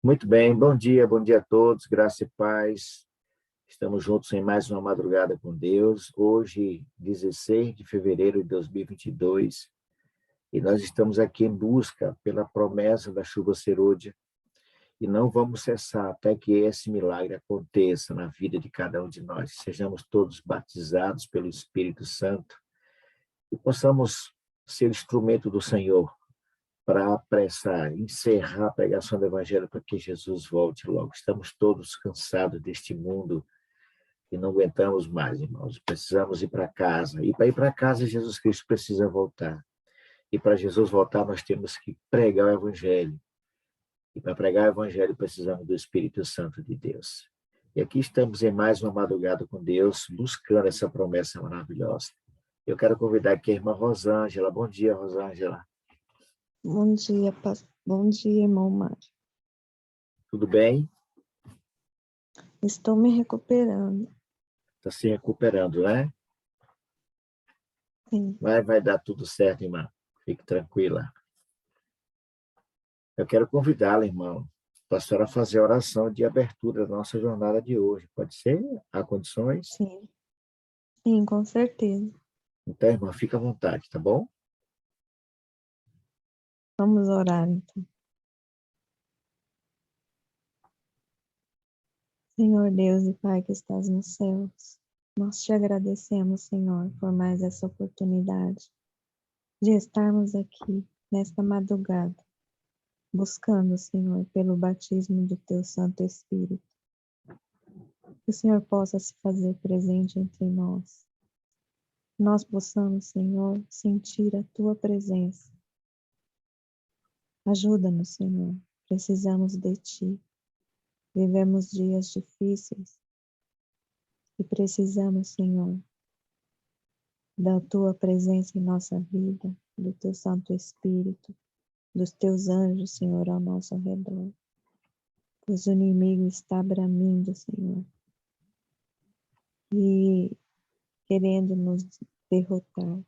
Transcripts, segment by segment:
Muito bem, bom dia a todos, graça e paz. Estamos juntos em mais uma madrugada com Deus. Hoje, 16 de fevereiro de 2022, e nós estamos aqui em busca pela promessa da chuva serôdia, e não vamos cessar até que esse milagre aconteça na vida de cada um de nós. Sejamos todos batizados pelo Espírito Santo e possamos ser instrumento do Senhor para apressar, encerrar a pregação do Evangelho para que Jesus volte logo. Estamos todos cansados deste mundo e não aguentamos mais, irmãos. Precisamos ir para casa. E para ir para casa, Jesus Cristo precisa voltar. E para Jesus voltar, nós temos que pregar o Evangelho. E para pregar o Evangelho, precisamos do Espírito Santo de Deus. E aqui estamos em mais uma madrugada com Deus, buscando essa promessa maravilhosa. Eu quero convidar aqui a irmã Rosângela. Bom dia, Rosângela. Bom dia, bom dia, irmão Mário. Tudo bem? Estou me recuperando. Está se recuperando, né? Sim. Vai dar tudo certo, irmã. Fique tranquila. Eu quero convidá-la, irmão, para a senhora fazer a oração de abertura da nossa jornada de hoje. Pode ser? Há condições? Sim. Sim, com certeza. Então, irmã, fica à vontade, tá bom? Vamos orar, então. Senhor Deus e Pai que estás nos céus, nós te agradecemos, Senhor, por mais essa oportunidade de estarmos aqui nesta madrugada, buscando, Senhor, pelo batismo do Teu Santo Espírito. Que o Senhor possa se fazer presente entre nós. Nós possamos, Senhor, sentir a Tua presença. Ajuda-nos, Senhor, precisamos de Ti. Vivemos dias difíceis e precisamos, Senhor, da Tua presença em nossa vida, do Teu Santo Espírito, dos Teus anjos, Senhor, ao nosso redor. Pois o inimigo está bramindo, Senhor, e querendo nos derrotar.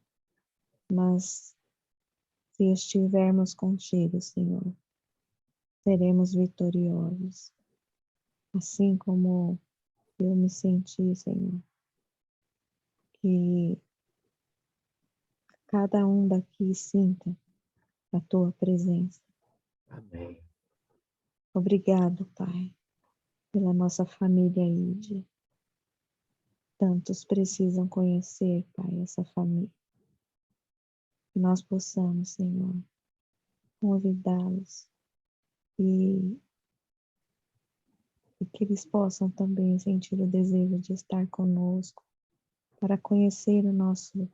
Mas se estivermos contigo, Senhor, seremos vitoriosos. Assim como eu me senti, Senhor, que cada um daqui sinta a Tua presença. Amém. Obrigado, Pai, pela nossa família Ídia. Tantos precisam conhecer, Pai, essa família. Que nós possamos, Senhor, convidá-los e que eles possam também sentir o desejo de estar conosco para conhecer o nosso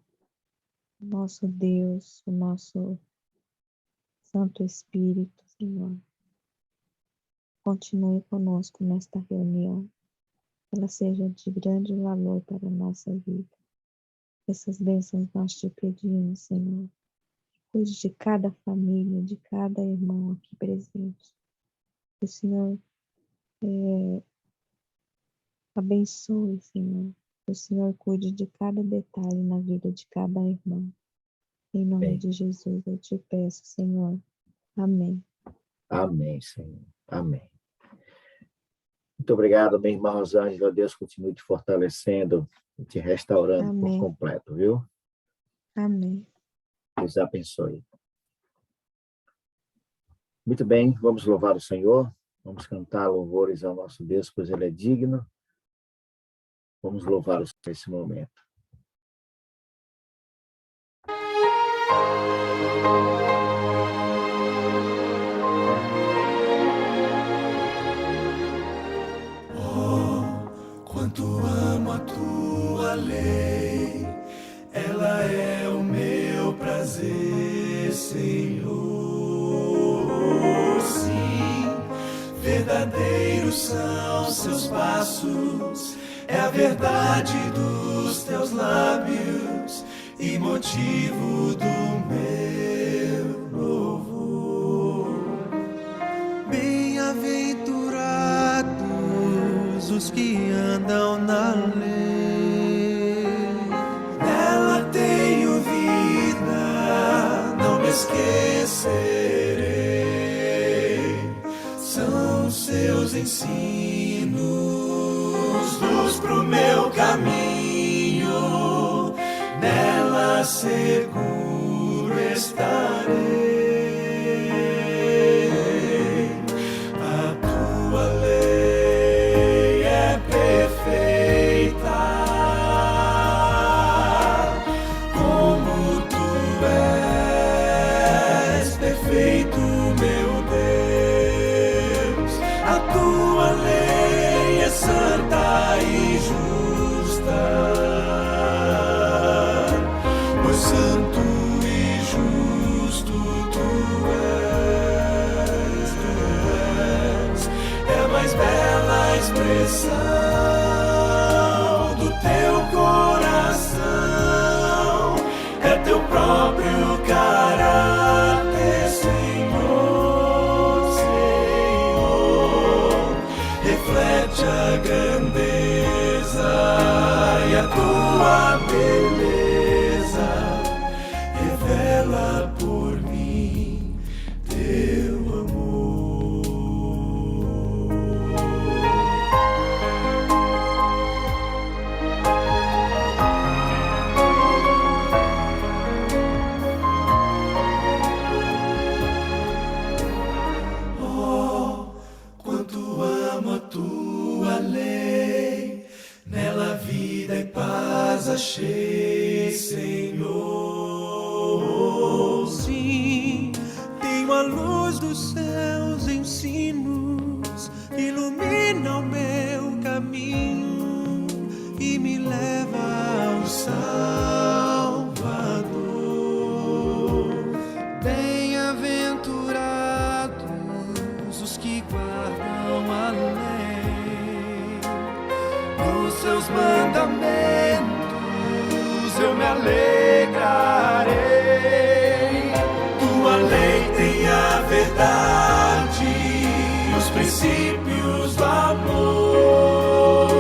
Deus, o nosso Santo Espírito, Senhor. Continue conosco nesta reunião, que ela seja de grande valor para a nossa vida. Essas bênçãos nós te pedimos, Senhor. Cuide de cada família, de cada irmão aqui presente. Que o Senhor abençoe, Senhor. Que o Senhor cuide de cada detalhe na vida de cada irmão. Em nome de Jesus eu te peço, Senhor. Amém. Amém, Senhor. Amém. Muito obrigado, minha irmã Rosângela. Deus continue te fortalecendo e te restaurando por completo, viu? Amém. Deus abençoe. Muito bem, vamos louvar o Senhor. Vamos cantar louvores ao nosso Deus, pois Ele é digno. Vamos louvar o Senhor nesse momento. Quanto amo a tua lei, ela é o meu prazer, Senhor. Sim, verdadeiros são seus passos, é a verdade dos teus lábios e motivo do meu louvor. Bem-aventurados os que andam na lei, nela tenho vida, não me esquecerei. São ensinos, luz pro meu caminho, nela seguro estarei. A tua lei é perfeita, como tu és perfeito, meu Deus. A tua lei é santa e justa, pois santo e justo tu és. É a mais bela expressão do teu coração, é teu próprio caráter, Senhor, Senhor. Reflete a grandeza e a tua beleza, revela por mim teu amor. Oh, quanto amo a tua lei, nela vida e paz achei, Senhor. Sim, tenho a luz dos seus ensinos, ilumina o meu caminho e me leva ao Salvador. Bem-aventurados os que guardam a lei, nos seus mandamentos eu me alegrarei. Tua lei tem a verdade, os princípios do amor.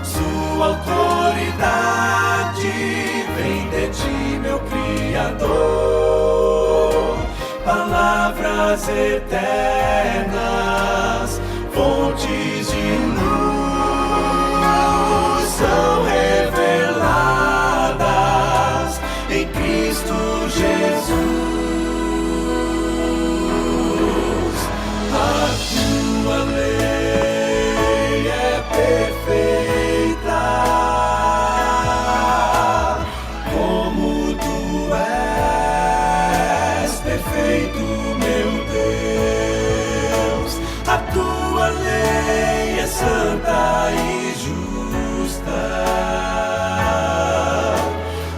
Sua autoridade vem de ti, meu Criador. Palavras eternas, fontes de luz, são reveladas em Cristo Jesus. A tua lei é perfeita, como tu és perfeito, meu Deus. A tua lei é santa e justa,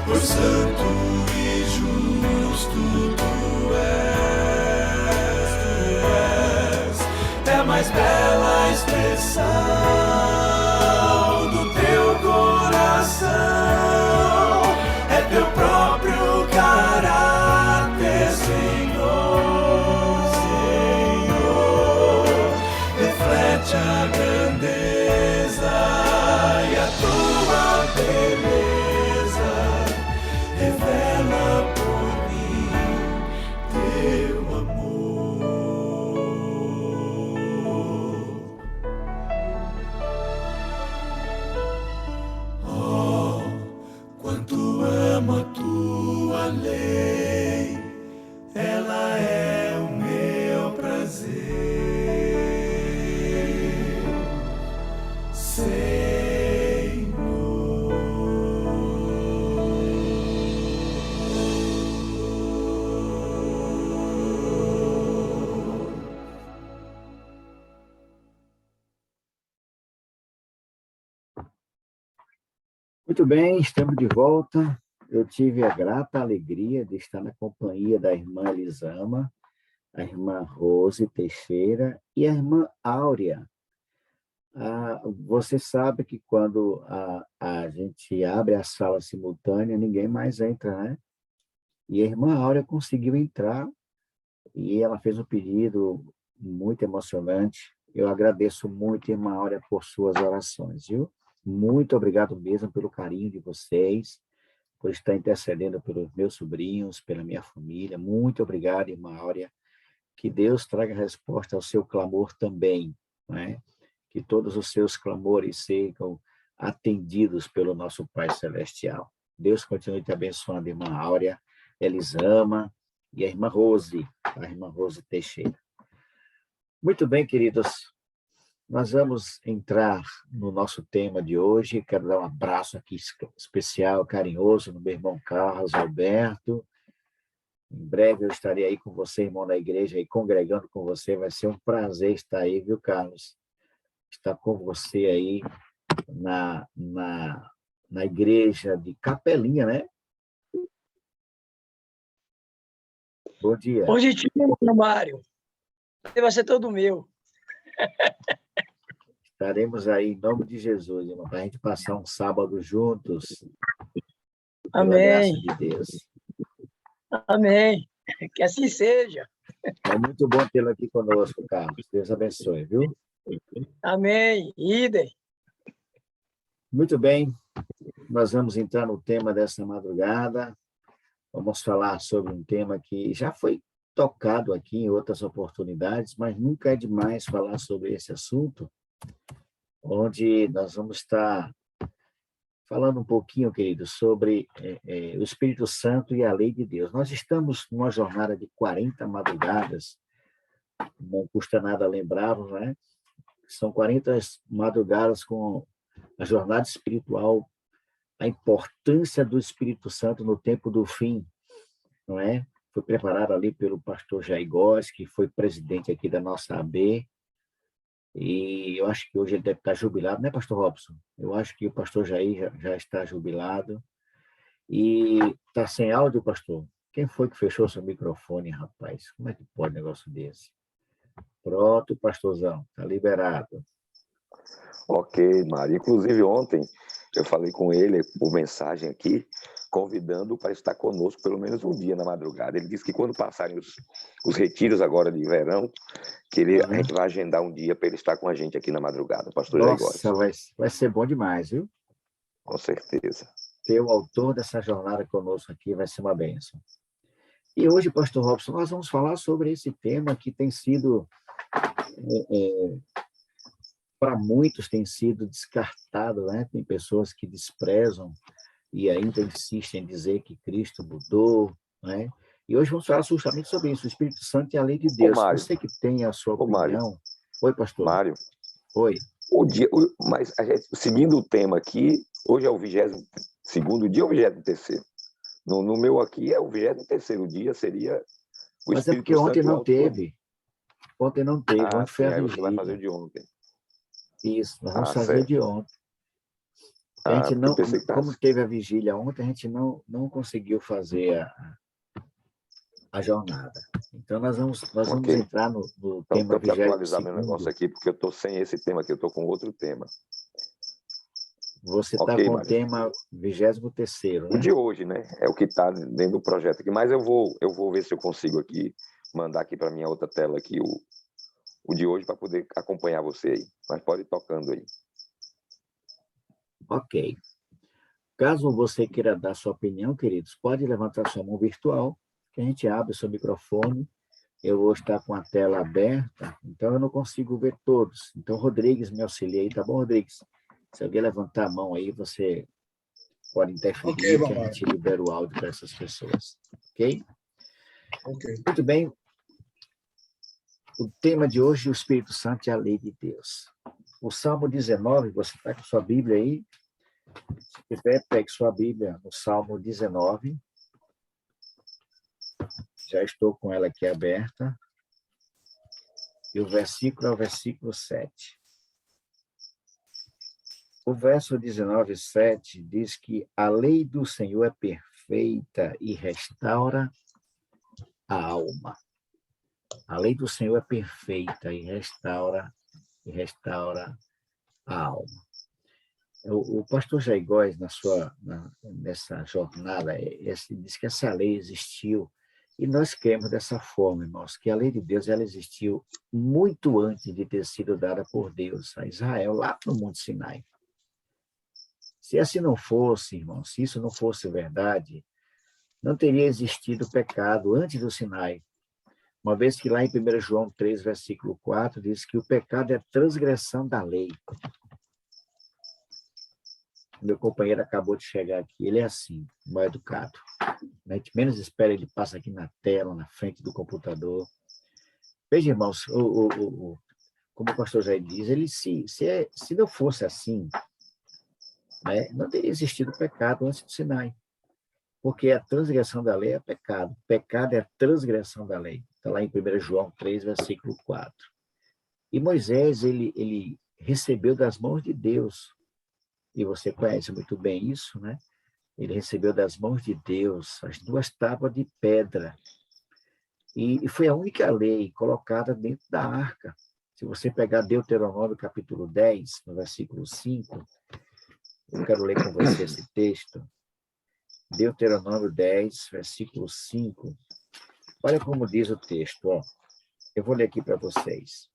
pois santo e justo tu és. É a mais bela expressão do teu coração, é teu próprio caráter, Senhor, Senhor. Reflete a grandeza e a tua beleza, revela por mim teu amor. Oh, quanto amo a tua lei, ela é o meu prazer. Muito bem, estamos de volta. Eu tive a grata alegria de estar na companhia da irmã Elisama, a irmã Rose Teixeira e a irmã Áurea. Você sabe que quando a gente abre a sala simultânea, ninguém mais entra, né? E a irmã Áurea conseguiu entrar e ela fez um pedido muito emocionante. Eu agradeço muito, irmã Áurea, por suas orações, viu? Muito obrigado mesmo pelo carinho de vocês, por estar intercedendo pelos meus sobrinhos, pela minha família. Muito obrigado, irmã Áurea. Que Deus traga resposta ao seu clamor também. não é? Que todos os seus clamores sejam atendidos pelo nosso Pai Celestial. Deus continue te abençoando, irmã Áurea, Elisama e a irmã Rose Teixeira. Muito bem, queridos. Nós vamos entrar no nosso tema de hoje. Quero dar um abraço aqui especial, carinhoso, no meu irmão Carlos Alberto. Em breve eu estarei aí com você, irmão da igreja, aí congregando com você. Vai ser um prazer estar aí, viu, Carlos? Estar com você aí na igreja de Capelinha, né? Bom dia. Positivo, Mário. Vai ser todo meu. Estaremos aí em nome de Jesus, irmão, para a gente passar um sábado juntos. Amém. Pela graça de Deus. Amém. Que assim seja. É muito bom tê-lo aqui conosco, Carlos. Deus abençoe, viu? Amém. Idem. Muito bem. Nós vamos entrar no tema dessa madrugada. Vamos falar sobre um tema que já foi tocado aqui em outras oportunidades, mas nunca é demais falar sobre esse assunto, onde nós vamos estar falando um pouquinho, queridos, sobre o Espírito Santo e a lei de Deus. Nós estamos numa jornada de 40 madrugadas, não custa nada lembrarmos, né? São 40 madrugadas com a jornada espiritual, a importância do Espírito Santo no tempo do fim, não é? Foi preparada ali pelo pastor Jair Góes, que foi presidente aqui da nossa AB, e eu acho que hoje ele deve estar jubilado, né, pastor Robson? Eu acho que o pastor Jair já está jubilado. E está sem áudio, pastor? Quem foi que fechou seu microfone, rapaz? Como é que pode um negócio desse? Pronto, pastorzão, está liberado. Ok, Mário. Inclusive, ontem eu falei com ele por mensagem aqui, convidando para estar conosco pelo menos um dia na madrugada. Ele disse que quando passarem os retiros agora de verão, que a gente vai agendar um dia para ele estar com a gente aqui na madrugada, pastor Jair Góes. Nossa, vai ser bom demais, viu? Com certeza. Ter o autor dessa jornada conosco aqui vai ser uma bênção. E hoje, pastor Robson, nós vamos falar sobre esse tema que tem sido, para muitos, tem sido descartado, né? Tem pessoas que desprezam e ainda insistem em dizer que Cristo mudou, né? E hoje vamos falar justamente sobre isso, o Espírito Santo e a lei de Deus. Você que tem a sua opinião... Mário. Oi, pastor. Mário. Oi. Mas a gente, seguindo o tema aqui, hoje é o 22º dia ou 23º? No meu aqui é o 23º dia, seria o Mas Espírito é porque ontem Santo não teve. Ontem não teve, ontem foi a aí vigília. você vai fazer o de ontem. Isso, nós vamos fazer certo. o de ontem. A gente não, como tá... teve a vigília ontem, a gente não conseguiu fazer a jornada. Então, nós vamos entrar no tema 22º. Então, para atualizar meu negócio aqui, porque eu estou sem esse tema aqui, eu estou com outro tema. Você está com o tema 23º, né? O de hoje, né? É o que está dentro do projeto aqui. Mas eu vou ver se eu consigo aqui, mandar aqui para minha outra tela aqui o de hoje, para poder acompanhar você aí. Mas pode ir tocando aí. Ok. Caso você queira dar sua opinião, queridos, pode levantar sua mão virtual, que a gente abre o seu microfone. Eu vou estar com a tela aberta, então eu não consigo ver todos. Então, Rodrigues, me auxilia aí, tá bom, Rodrigues? Se alguém levantar a mão aí, você pode interferir, que a gente libera o áudio para essas pessoas. Ok? Ok. Muito bem. O tema de hoje, o Espírito Santo e a lei de Deus. O Salmo 19, você está com sua Bíblia aí? Se tiver, pegue sua Bíblia no Salmo 19. Já estou com ela aqui aberta. E o versículo é o versículo 7. O verso 19, 7 diz que a lei do Senhor é perfeita e restaura a alma. A lei do Senhor é perfeita e restaura a alma. O pastor Jair Góes, nessa jornada, diz que essa lei existiu, e nós cremos dessa forma, irmãos, que a lei de Deus ela existiu muito antes de ter sido dada por Deus a Israel, lá no Monte Sinai. Se assim não fosse, irmãos, se isso não fosse verdade, não teria existido pecado antes do Sinai. Uma vez que lá em 1 João 3, versículo 4, diz que o pecado é transgressão da lei. Meu companheiro acabou de chegar aqui, ele é assim, mal educado. A gente menos espera, ele passa aqui na tela, na frente do computador. Veja, irmãos, como o pastor Jair diz, ele se não fosse assim, né, não teria existido pecado antes do Sinai. Porque a transgressão da lei é pecado. Pecado é a transgressão da lei. Está lá em 1 João 3, versículo 4. E Moisés, ele recebeu das mãos de Deus, e você conhece muito bem isso, né? Ele recebeu das mãos de Deus as 2 tábuas de pedra. E foi a única lei colocada dentro da arca. Se você pegar Deuteronômio capítulo 10, no versículo 5, eu quero ler com você esse texto. Deuteronômio 10, versículo 5. Olha como diz o texto. Ó. Eu vou ler aqui para vocês.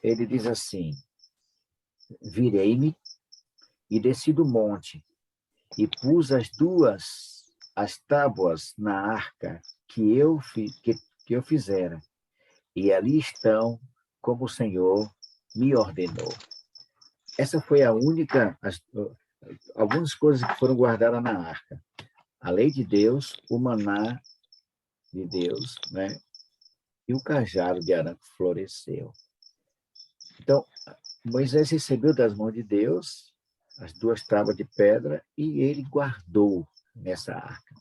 Ele diz assim: virei-me e desci do monte, e pus as tábuas na arca que eu fizera, e ali estão como o Senhor me ordenou. Essa foi a única, algumas coisas que foram guardadas na arca. A lei de Deus, o maná de Deus, né? E o cajado de Arão que floresceu. Então, Moisés recebeu das mãos de Deus as 2 tábuas de pedra e ele guardou nessa arca.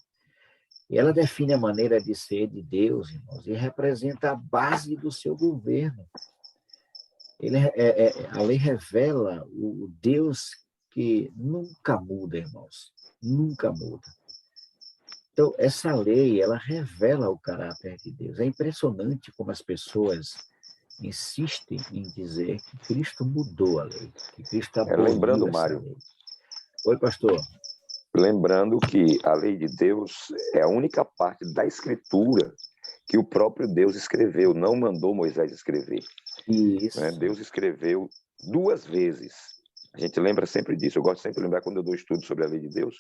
E ela define a maneira de ser de Deus, irmãos, e representa a base do seu governo. A lei revela o Deus que nunca muda, irmãos, nunca muda. Então, essa lei, ela revela o caráter de Deus. É impressionante como as pessoas insistem em dizer que Cristo mudou a lei, que Cristo Lembrando, aboliu essa Mário, lei. Oi, pastor. lembrando que a lei de Deus é a única parte da Escritura que o próprio Deus escreveu, não mandou Moisés escrever. Isso. Né? Deus escreveu 2 vezes. A gente lembra sempre disso. Eu gosto sempre de lembrar quando eu dou estudo sobre a lei de Deus.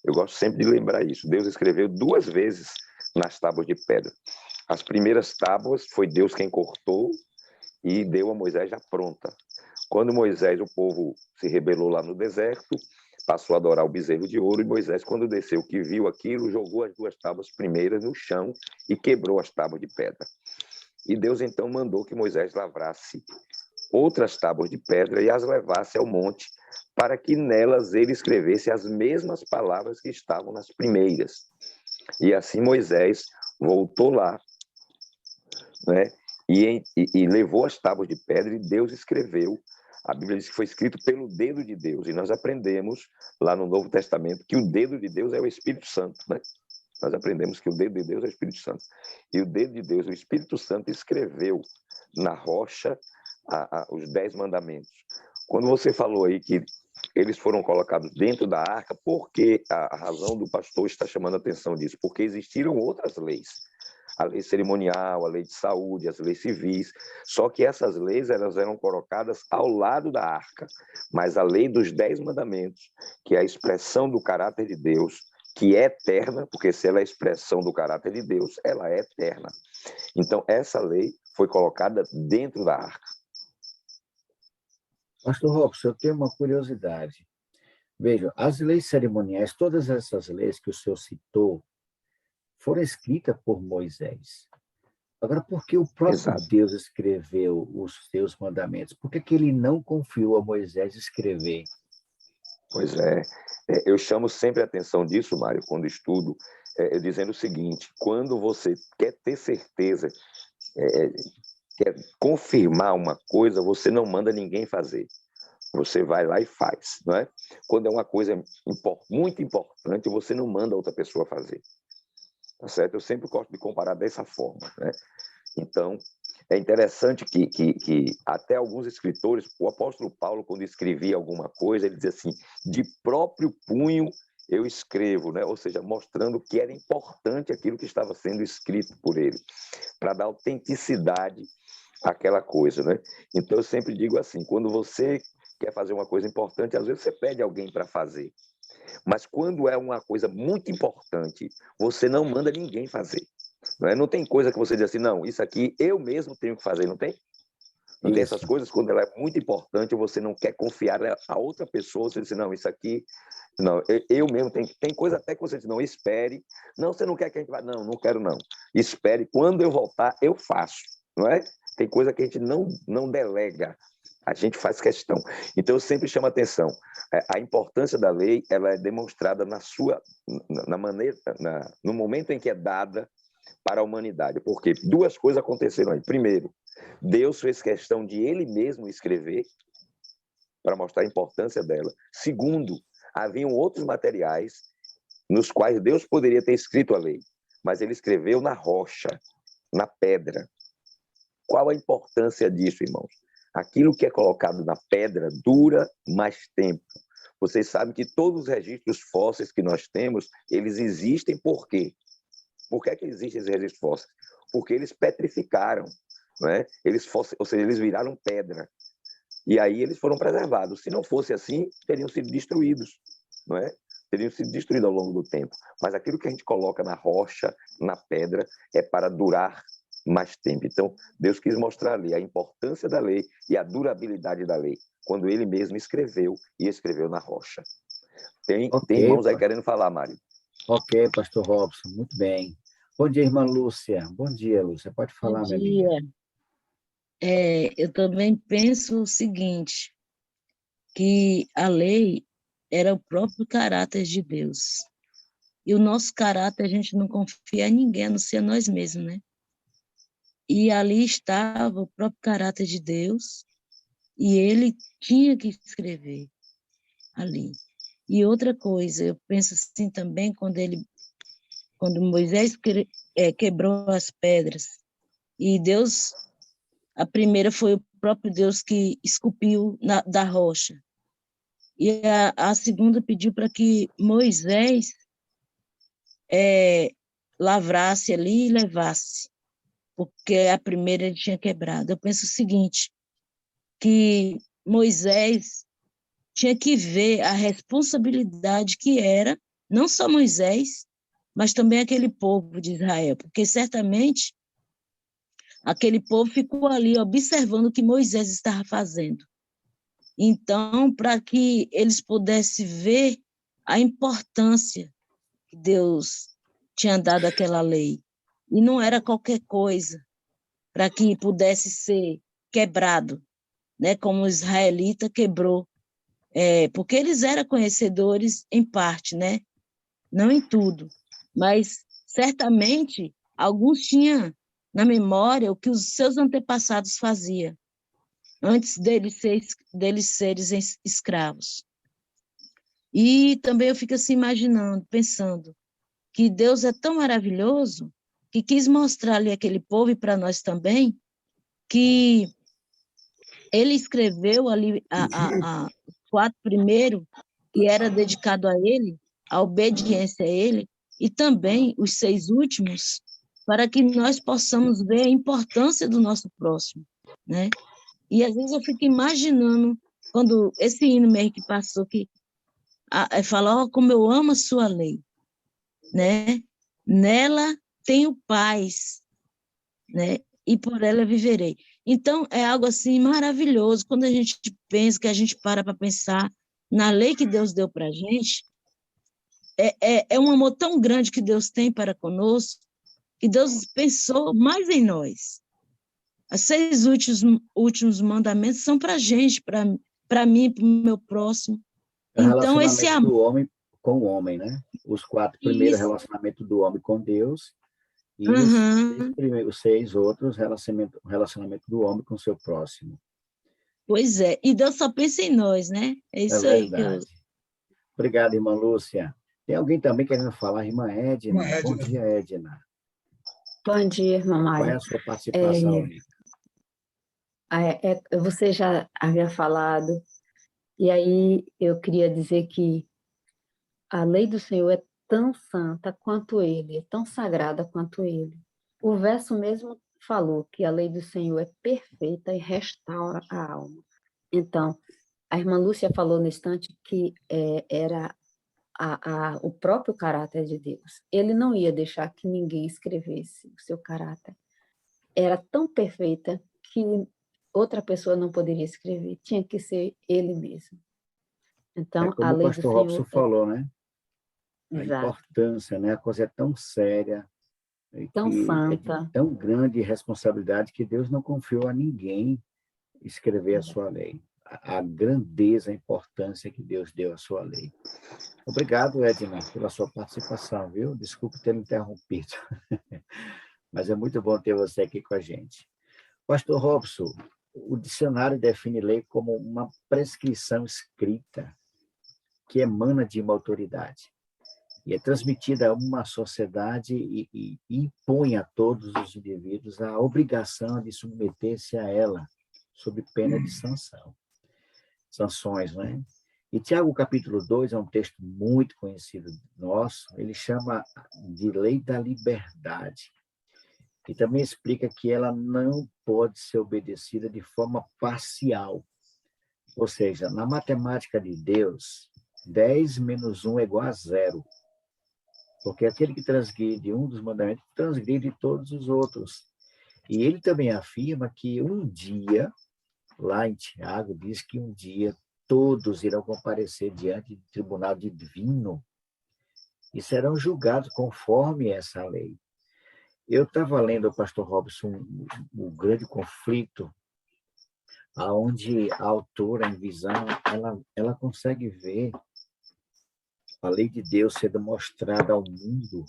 Eu gosto sempre de lembrar isso. Deus escreveu 2 vezes nas tábuas de pedra. As primeiras tábuas foi Deus quem cortou e deu a Moisés já pronta. Quando Moisés, o povo se rebelou lá no deserto, passou a adorar o bezerro de ouro, e Moisés, quando desceu, que viu aquilo, jogou as 2 tábuas primeiras no chão e quebrou as tábuas de pedra. E Deus então mandou que Moisés lavrasse outras tábuas de pedra e as levasse ao monte, para que nelas ele escrevesse as mesmas palavras que estavam nas primeiras. E assim Moisés voltou lá, né? E levou as tábuas de pedra, e Deus escreveu. A Bíblia diz que foi escrito pelo dedo de Deus, e nós aprendemos lá no Novo Testamento que o dedo de Deus é o Espírito Santo, né? Nós aprendemos que o dedo de Deus é o Espírito Santo. E o dedo de Deus, o Espírito Santo, escreveu na rocha os 10 mandamentos. Quando você falou aí que eles foram colocados dentro da arca, por que a razão do pastor está chamando a atenção disso? Porque existiram outras leis. A lei cerimonial, a lei de saúde, as leis civis. Só que essas leis elas eram colocadas ao lado da arca. Mas a lei dos 10 mandamentos, que é a expressão do caráter de Deus, que é eterna, porque se ela é a expressão do caráter de Deus, ela é eterna. Então, essa lei foi colocada dentro da arca. Pastor Robson, eu tenho uma curiosidade. Veja, as leis cerimoniais, todas essas leis que o senhor citou, foram escritas por Moisés. Agora, por que o próprio Exato. Deus escreveu os seus mandamentos? Por que ele não confiou a Moisés escrever? Pois é. Eu chamo sempre a atenção disso, Mário, quando estudo, dizendo o seguinte: quando você quer ter certeza, quer confirmar uma coisa, você não manda ninguém fazer. Você vai lá e faz, não é? Quando é uma coisa muito importante, você não manda outra pessoa fazer. Tá certo? Eu sempre gosto de comparar dessa forma, né? Então, é interessante que até alguns escritores, o apóstolo Paulo, quando escrevia alguma coisa, ele dizia assim: de próprio punho eu escrevo, né? Ou seja, mostrando que era importante aquilo que estava sendo escrito por ele, para dar autenticidade àquela coisa, né? Então, eu sempre digo assim: quando você quer fazer uma coisa importante, às vezes você pede alguém para fazer. Mas quando é uma coisa muito importante, você não manda ninguém fazer. Não é? Não tem coisa que você diz assim, não, isso aqui eu mesmo tenho que fazer, não tem? Não tem essas coisas, quando ela é muito importante, você não quer confiar a outra pessoa, você diz, não, isso aqui, não, eu mesmo, tem coisa até que você diz, não, espere, não, você não quer que a gente vá, não, não quero não, espere, quando eu voltar, eu faço, não é? Tem coisa que a gente não delega, a gente faz questão. Então, eu sempre chamo a atenção, a importância da lei, ela é demonstrada na maneira, no momento em que é dada para a humanidade, porque duas coisas aconteceram aí. Primeiro, Deus fez questão de ele mesmo escrever para mostrar a importância dela. Segundo, haviam outros materiais nos quais Deus poderia ter escrito a lei, mas ele escreveu na rocha, na pedra. Qual a importância disso, irmãos? Aquilo que é colocado na pedra dura mais tempo. Vocês sabem que todos os registros fósseis que nós temos, eles existem por quê? Por que existem esses registros fósseis? Porque eles petrificaram, não é? Ou seja, eles viraram pedra. E aí eles foram preservados. Se não fosse assim, teriam sido destruídos, não é? Teriam sido destruídos ao longo do tempo. Mas aquilo que a gente coloca na rocha, na pedra, é para durar mais tempo. Então, Deus quis mostrar ali a importância da lei e a durabilidade da lei, quando ele mesmo escreveu e escreveu na rocha. Tem irmãos aí querendo falar, Mário. Ok, pastor Robson, muito bem. Bom dia, irmã Lúcia. Bom dia, Lúcia. Pode falar, Bom minha dia. amiga. Eu também penso o seguinte, que a lei era o próprio caráter de Deus. E o nosso caráter, a gente não confia em ninguém, a não ser a nós mesmos, né? E ali estava o próprio caráter de Deus, e ele tinha que escrever ali. E outra coisa, eu penso assim também, quando Moisés quebrou as pedras, e Deus, a primeira foi o próprio Deus que esculpiu da rocha. E a segunda pediu para que Moisés lavrasse ali e levasse, porque a primeira ele tinha quebrado. Eu penso o seguinte, que Moisés tinha que ver a responsabilidade que era, não só Moisés, mas também aquele povo de Israel, porque certamente aquele povo ficou ali observando o que Moisés estava fazendo. Então, para que eles pudessem ver a importância que Deus tinha dado àquela lei. E não era qualquer coisa, para que pudesse ser quebrado, né, como o israelita quebrou, porque eles eram conhecedores em parte, né, não em tudo, mas certamente alguns tinham na memória o que os seus antepassados faziam, antes deles serem escravos. E também eu fico assim imaginando, pensando, que Deus é tão maravilhoso que quis mostrar ali aquele povo e para nós também, que ele escreveu ali os 4 primeiros, que era dedicado a ele, a obediência a ele, e também os 6 últimos, para que nós possamos ver a importância do nosso próximo, né? E às vezes eu fico imaginando, quando esse hino mesmo que passou, que fala, como eu amo a sua lei, né? Nela tenho paz, né? E por ela viverei. Então, é algo assim maravilhoso, quando a gente pensa, que a gente para pensar na lei que Deus deu para a gente, é um amor tão grande que Deus tem para conosco, que Deus pensou mais em nós. Os 6 últimos mandamentos são para a gente, para mim, para o meu próximo. É o Então, esse relacionamento amor... do homem com o homem, né? Os 4 primeiros, relacionamento do homem com Deus, e os 6 outros, relacionamento do homem com o seu próximo. Pois é, e Deus só pensa em nós, né? É isso aí que eu... Obrigado, irmã Lúcia. Tem alguém também querendo falar? Irmã Edna. Bom dia, Edna. Bom dia, irmã Mário. Qual é a sua participação? Você já havia falado, e aí eu queria dizer que a lei do Senhor é tão santa quanto ele, é tão sagrada quanto ele. O verso mesmo falou que a lei do Senhor é perfeita e restaura a alma. Então, a irmã Lúcia falou no instante que era o próprio caráter de Deus. Ele não ia deixar que ninguém escrevesse o seu caráter. Era tão perfeita que outra pessoa não poderia escrever, tinha que ser ele mesmo. Então, a Como o lei do pastor Robson Senhor falou, né? A exato, importância, né? A coisa é tão séria, tão que é de santa. tão grande responsabilidade que Deus não confiou a ninguém escrever a Exato. sua lei. A grandeza, a importância que Deus deu à sua lei. Obrigado, Edna, pela sua participação, viu? Desculpe ter me interrompido, mas é muito bom ter você aqui com a gente. Pastor Robson, o dicionário define lei como uma prescrição escrita que emana de uma autoridade e é transmitida a uma sociedade e impõe a todos os indivíduos a obrigação de submeter-se a ela, sob pena de sanções, né? E Tiago, capítulo 2, é um texto muito conhecido nosso, ele chama de lei da liberdade, e também explica que ela não pode ser obedecida de forma parcial. Ou seja, na matemática de Deus, 10 menos 1 é igual a 0. Porque aquele que transgride um dos mandamentos, transgride todos os outros. E ele também afirma que um dia, lá em Tiago, diz que um dia todos irão comparecer diante do tribunal divino e serão julgados conforme essa lei. Eu estava lendo o pastor Robson, o grande conflito, onde a autora, em visão, ela consegue ver a lei de Deus sendo mostrada ao mundo.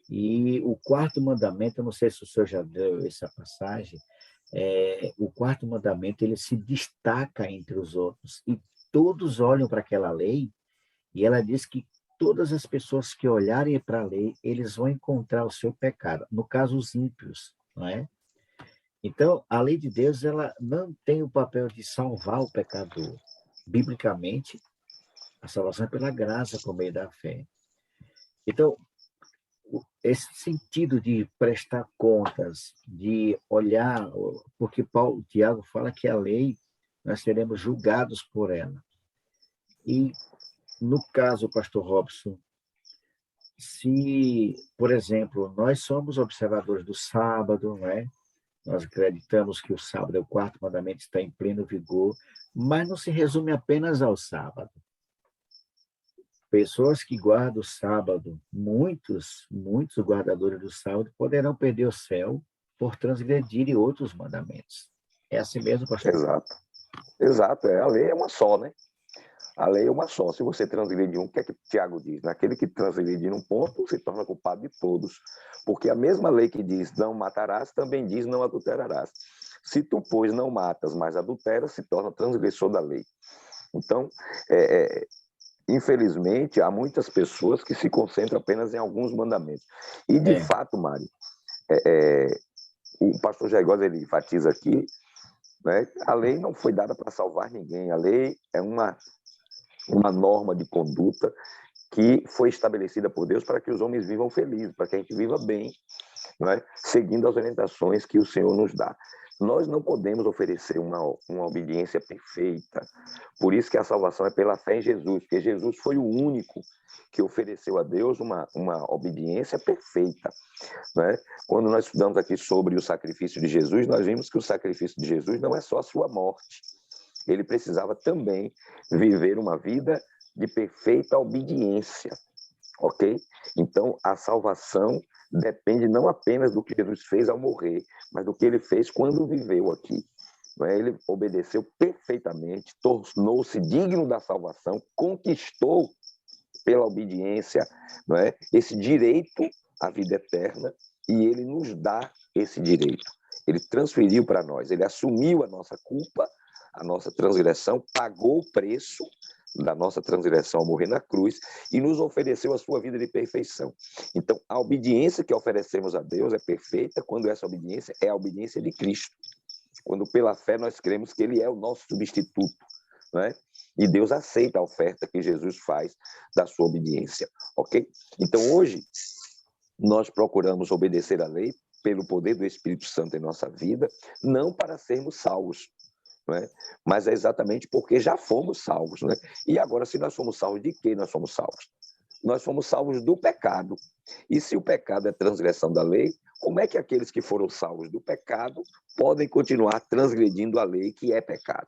E o quarto mandamento, eu não sei se o senhor já deu essa passagem, o quarto mandamento ele se destaca entre os outros. E todos olham para aquela lei e ela diz que todas as pessoas que olharem para a lei, eles vão encontrar o seu pecado. No caso, os ímpios, não é? Então, a lei de Deus ela não tem o papel de salvar o pecador. Biblicamente, a salvação é pela graça por meio da fé. Então, esse sentido de prestar contas, de olhar, porque Tiago fala que a lei, nós seremos julgados por ela. E, no caso, pastor Robson, se, por exemplo, nós somos observadores do sábado, não é? Nós acreditamos que o sábado é o quarto mandamento, está em pleno vigor, mas não se resume apenas ao sábado. Pessoas que guardam o sábado, muitos guardadores do sábado poderão perder o céu por transgredirem outros mandamentos. É assim mesmo, pastor? Exato. A lei é uma só, né? A lei é uma só. Se você transgredir um, o que é que Tiago diz? Aquele que transgredir um ponto se torna culpado de todos. Porque a mesma lei que diz não matarás, também diz não adulterarás. Se tu, pois, não matas, mas adulteras, se torna transgressor da lei. Então, infelizmente, há muitas pessoas que se concentram apenas em alguns mandamentos. E, de fato, Mário, o pastor Jair ele enfatiza aqui, né, a lei não foi dada para salvar ninguém. A lei é uma norma de conduta que foi estabelecida por Deus para que os homens vivam felizes, para que a gente viva bem, né, seguindo as orientações que o Senhor nos dá. Nós não podemos oferecer uma obediência perfeita. Por isso que a salvação é pela fé em Jesus, porque Jesus foi o único que ofereceu a Deus uma obediência perfeita, né? Quando nós estudamos aqui sobre o sacrifício de Jesus, nós vimos que o sacrifício de Jesus não é só a sua morte. Ele precisava também viver uma vida de perfeita obediência, ok? Então, a salvação depende não apenas do que Jesus fez ao morrer, mas do que ele fez quando viveu aqui. Ele obedeceu perfeitamente, tornou-se digno da salvação, conquistou pela obediência, esse direito à vida eterna, e ele nos dá esse direito. Ele transferiu para nós, ele assumiu a nossa culpa, a nossa transgressão, pagou o preço da nossa transgressão ao morrer na cruz e nos ofereceu a sua vida de perfeição. Então, a obediência que oferecemos a Deus é perfeita quando essa obediência é a obediência de Cristo. Quando pela fé nós cremos que ele é o nosso substituto, né? E Deus aceita a oferta que Jesus faz da sua obediência, ok? Então, hoje, nós procuramos obedecer a lei pelo poder do Espírito Santo em nossa vida, não para sermos salvos, né? Mas é exatamente porque já fomos salvos, né? E agora, se nós somos salvos, de que nós somos salvos? nós fomos salvos do pecado. E se o pecado é transgressão da lei, como é que aqueles que foram salvos do pecado podem continuar transgredindo a lei que é pecado?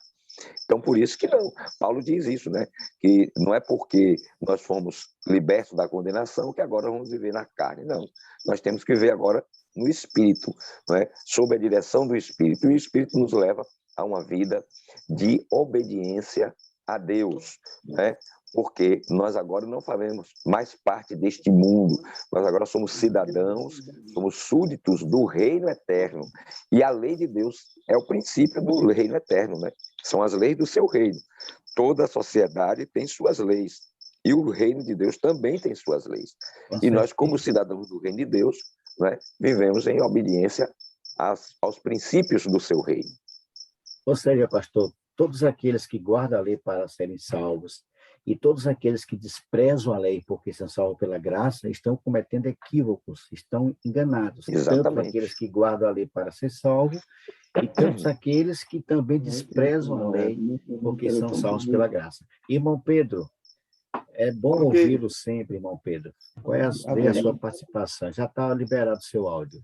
Então, por isso que não. Paulo diz isso, né? Que não é porque nós fomos libertos da condenação que agora vamos viver na carne. Não. Nós temos que viver agora no Espírito, não é? Sob a direção do Espírito. E o Espírito nos leva a uma vida de obediência a Deus, né? Porque nós agora não fazemos mais parte deste mundo, nós agora somos cidadãos, somos súditos do reino eterno. E a lei de Deus é o princípio do reino eterno, né? São as leis do seu reino. Toda a sociedade tem suas leis. E o reino de Deus também tem suas leis. E nós, como cidadãos do reino de Deus, né, vivemos em obediência aos princípios do seu reino. Ou seja, pastor, todos aqueles que guardam a lei para serem salvos e todos aqueles que desprezam a lei porque são salvos pela graça estão cometendo equívocos, estão enganados. Exatamente. Tanto aqueles que guardam a lei para ser salvos e tantos aqueles que também desprezam a lei porque são salvos pela graça. Irmão Pedro, é bom ouvi-lo sempre, irmão Pedro. Qual é a sua participação? Já está liberado o seu áudio.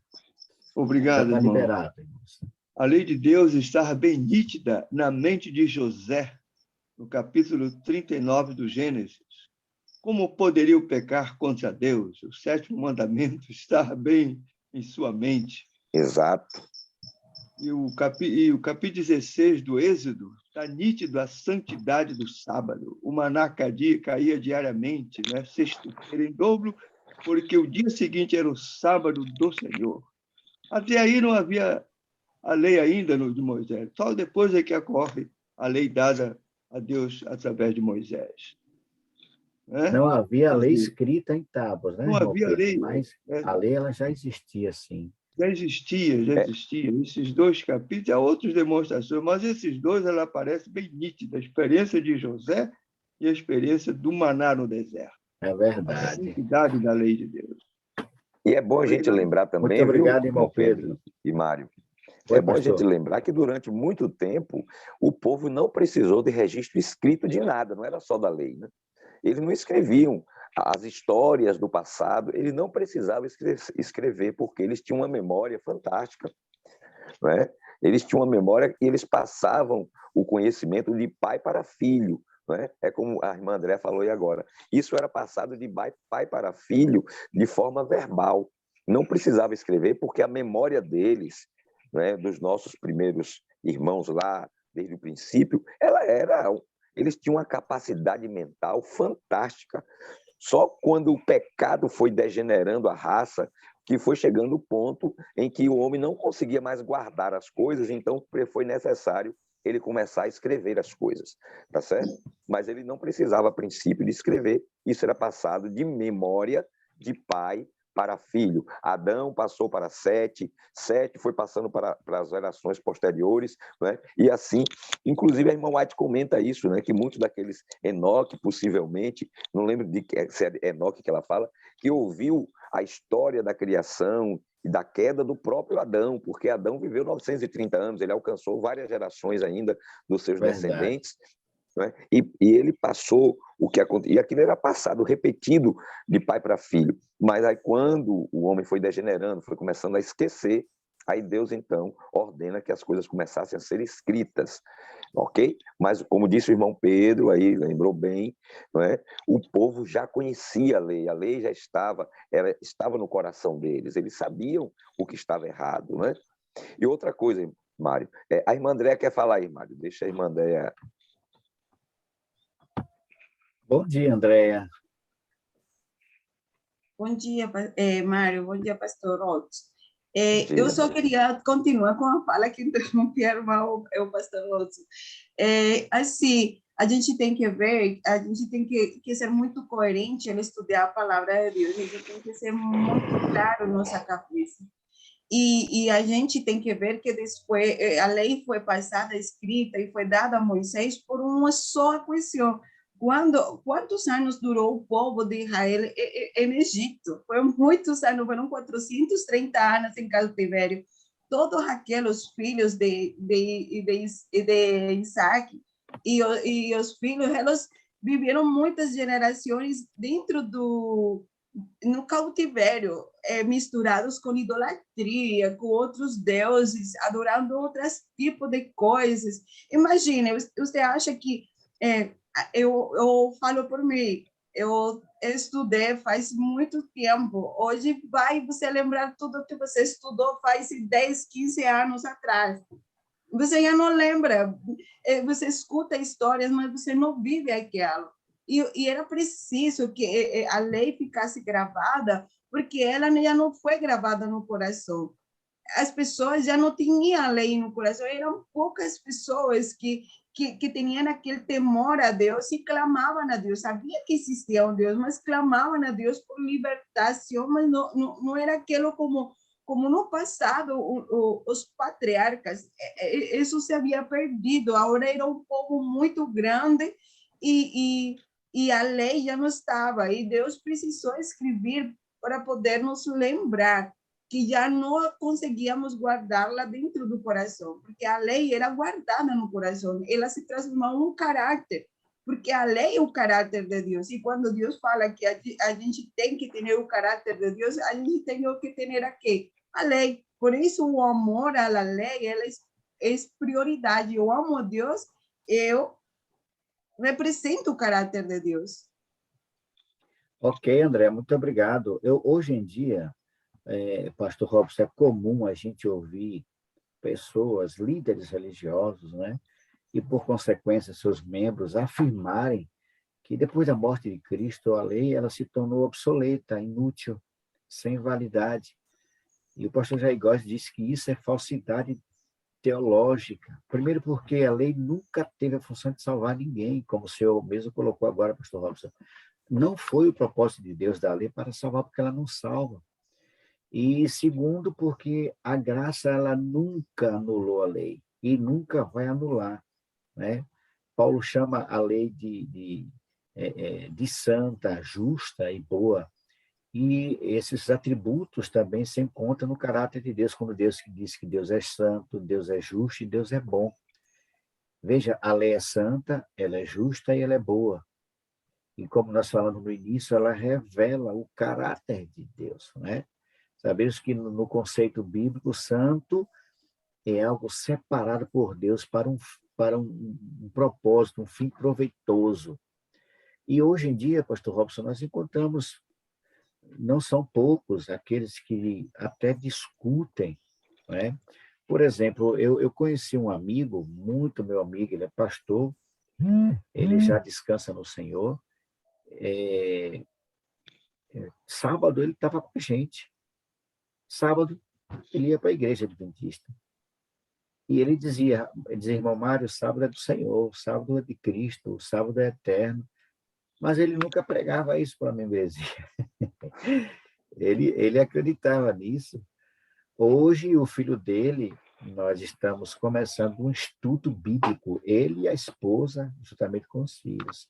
Obrigado, já está irmão. Liberado, irmãos. A lei de Deus está bem nítida na mente de José, no capítulo 39 do Gênesis. Como poderia pecar contra Deus? O 7º mandamento está bem em sua mente. Exato. E o capítulo 16 do Êxodo está nítido a santidade do sábado. O maná caía diariamente, né? Sexta-feira em dobro, porque o dia seguinte era o sábado do Senhor. Até aí não havia a lei ainda de Moisés. Só depois é que ocorre a lei dada a Deus através de Moisés. Não havia a lei escrita em tábuas, né? Não havia lei. Mas a lei ela já existia, sim. Já existia. Esses 2 capítulos, há outras demonstrações, mas esses 2 ela aparece bem nítida, a experiência de José e a experiência do maná no deserto. É verdade. A santidade da lei de Deus. E é bom a gente lembrar também, muito obrigado, viu, irmão Pedro e Mário, Oi, é bom pastor. a gente lembrar que durante muito tempo o povo não precisou de registro escrito de nada, não era só da lei, né? Eles não escreviam as histórias do passado, eles não precisavam escrever porque eles tinham uma memória fantástica, né? Eles tinham uma memória e eles passavam o conhecimento de pai para filho, né? É como a irmã André falou aí agora. Isso era passado de pai para filho de forma verbal. Não precisava escrever porque a memória deles, né, dos nossos primeiros irmãos lá, desde o princípio, eles tinham uma capacidade mental fantástica. Só quando o pecado foi degenerando a raça, que foi chegando o ponto em que o homem não conseguia mais guardar as coisas, então foi necessário ele começar a escrever as coisas, tá certo? Mas ele não precisava, a princípio, de escrever. Isso era passado de memória de pai para filho. Adão passou para Sete foi passando para as gerações posteriores, né? E assim, inclusive a irmã White comenta isso, né? Que muitos daqueles Enoque, possivelmente, não lembro se é Enoque que ela fala, que ouviu a história da criação e da queda do próprio Adão, porque Adão viveu 930 anos, ele alcançou várias gerações ainda dos seus descendentes, né? E ele passou o que aconteceu, e aquilo era passado, repetido de pai para filho. Mas aí quando o homem foi degenerando, foi começando a esquecer, aí Deus então ordena que as coisas começassem a ser escritas, ok? Mas como disse o irmão Pedro, aí lembrou bem, não é? O povo já conhecia a lei já estava no coração deles, eles sabiam o que estava errado, né? E outra coisa, Mário, a irmã Andréa quer falar aí, Mário, deixa a irmã Andréa. Bom dia, Andréa. Bom dia, Mário. Bom dia, pastor Otto. Eu só queria continuar com a fala que interromperam o pastor Otto. Assim, a gente tem que ver, a gente tem que ser muito coerente ao estudar a palavra de Deus, a gente tem que ser muito claro na nossa cabeça. E a gente tem que ver que depois a lei foi passada, escrita e foi dada a Moisés por uma só questão. Quantos anos durou o povo de Israel em Egito? Foram muitos anos, foram 430 anos em cativeiro. Todos aqueles filhos de Isaac e os filhos, eles viveram muitas gerações dentro no cautivério, misturados com idolatria, com outros deuses, adorando outros tipos de coisas. Imagine, você acha que eu falo por mim, eu estudei faz muito tempo. Hoje vai você lembrar tudo que você estudou faz 10, 15 anos atrás. Você já não lembra. Você escuta histórias, mas você não vive aquilo. E era preciso que a lei ficasse gravada, porque ela já não foi gravada no coração. As pessoas já não tinham a lei no coração, eram poucas pessoas que tinham aquele temor a Deus e clamavam a Deus. Sabia que existia um Deus, mas clamavam a Deus por libertação, mas não era aquilo como no passado, os patriarcas. Isso se havia perdido. Agora era um povo muito grande e a lei já não estava. E Deus precisou escrever para poder nos lembrar que já não conseguíamos guardá-la dentro do coração, porque a lei era guardada no coração, ela se transformou em um caráter, porque a lei é o caráter de Deus, e quando Deus fala que a gente tem que ter o caráter de Deus, a gente tem que ter aqui a lei. Por isso o amor à lei, ela é prioridade. Eu amo a Deus, eu represento o caráter de Deus. Ok, André, muito obrigado. Hoje em dia, Pastor Robson, é comum a gente ouvir pessoas, líderes religiosos, né? E, por consequência, seus membros afirmarem que, depois da morte de Cristo, a lei ela se tornou obsoleta, inútil, sem validade. E o pastor Jair Góes disse que isso é falsidade teológica. Primeiro porque a lei nunca teve a função de salvar ninguém, como o senhor mesmo colocou agora, pastor Robson. Não foi o propósito de Deus da lei para salvar, porque ela não salva. E segundo, porque a graça ela nunca anulou a lei e nunca vai anular, né? Paulo chama a lei de santa, justa e boa. E esses atributos também se encontram no caráter de Deus, quando Deus diz que Deus é santo, Deus é justo e Deus é bom. Veja, a lei é santa, ela é justa e ela é boa. E como nós falamos no início, ela revela o caráter de Deus, né? Sabemos que no conceito bíblico, santo é algo separado por Deus para um propósito, um fim proveitoso. E hoje em dia, pastor Robson, nós encontramos, não são poucos, aqueles que até discutem, né? Por exemplo, eu conheci um amigo, muito meu amigo, ele é pastor, ele já descansa no Senhor. Sábado ele estava com a gente. Sábado ele ia para a igreja adventista. E ele dizia, irmão Mário, sábado é do Senhor, sábado é de Cristo, sábado é eterno. Mas ele nunca pregava isso para a membresia. Ele acreditava nisso. Hoje, o filho dele, nós estamos começando um estudo bíblico, ele e a esposa, juntamente com os filhos,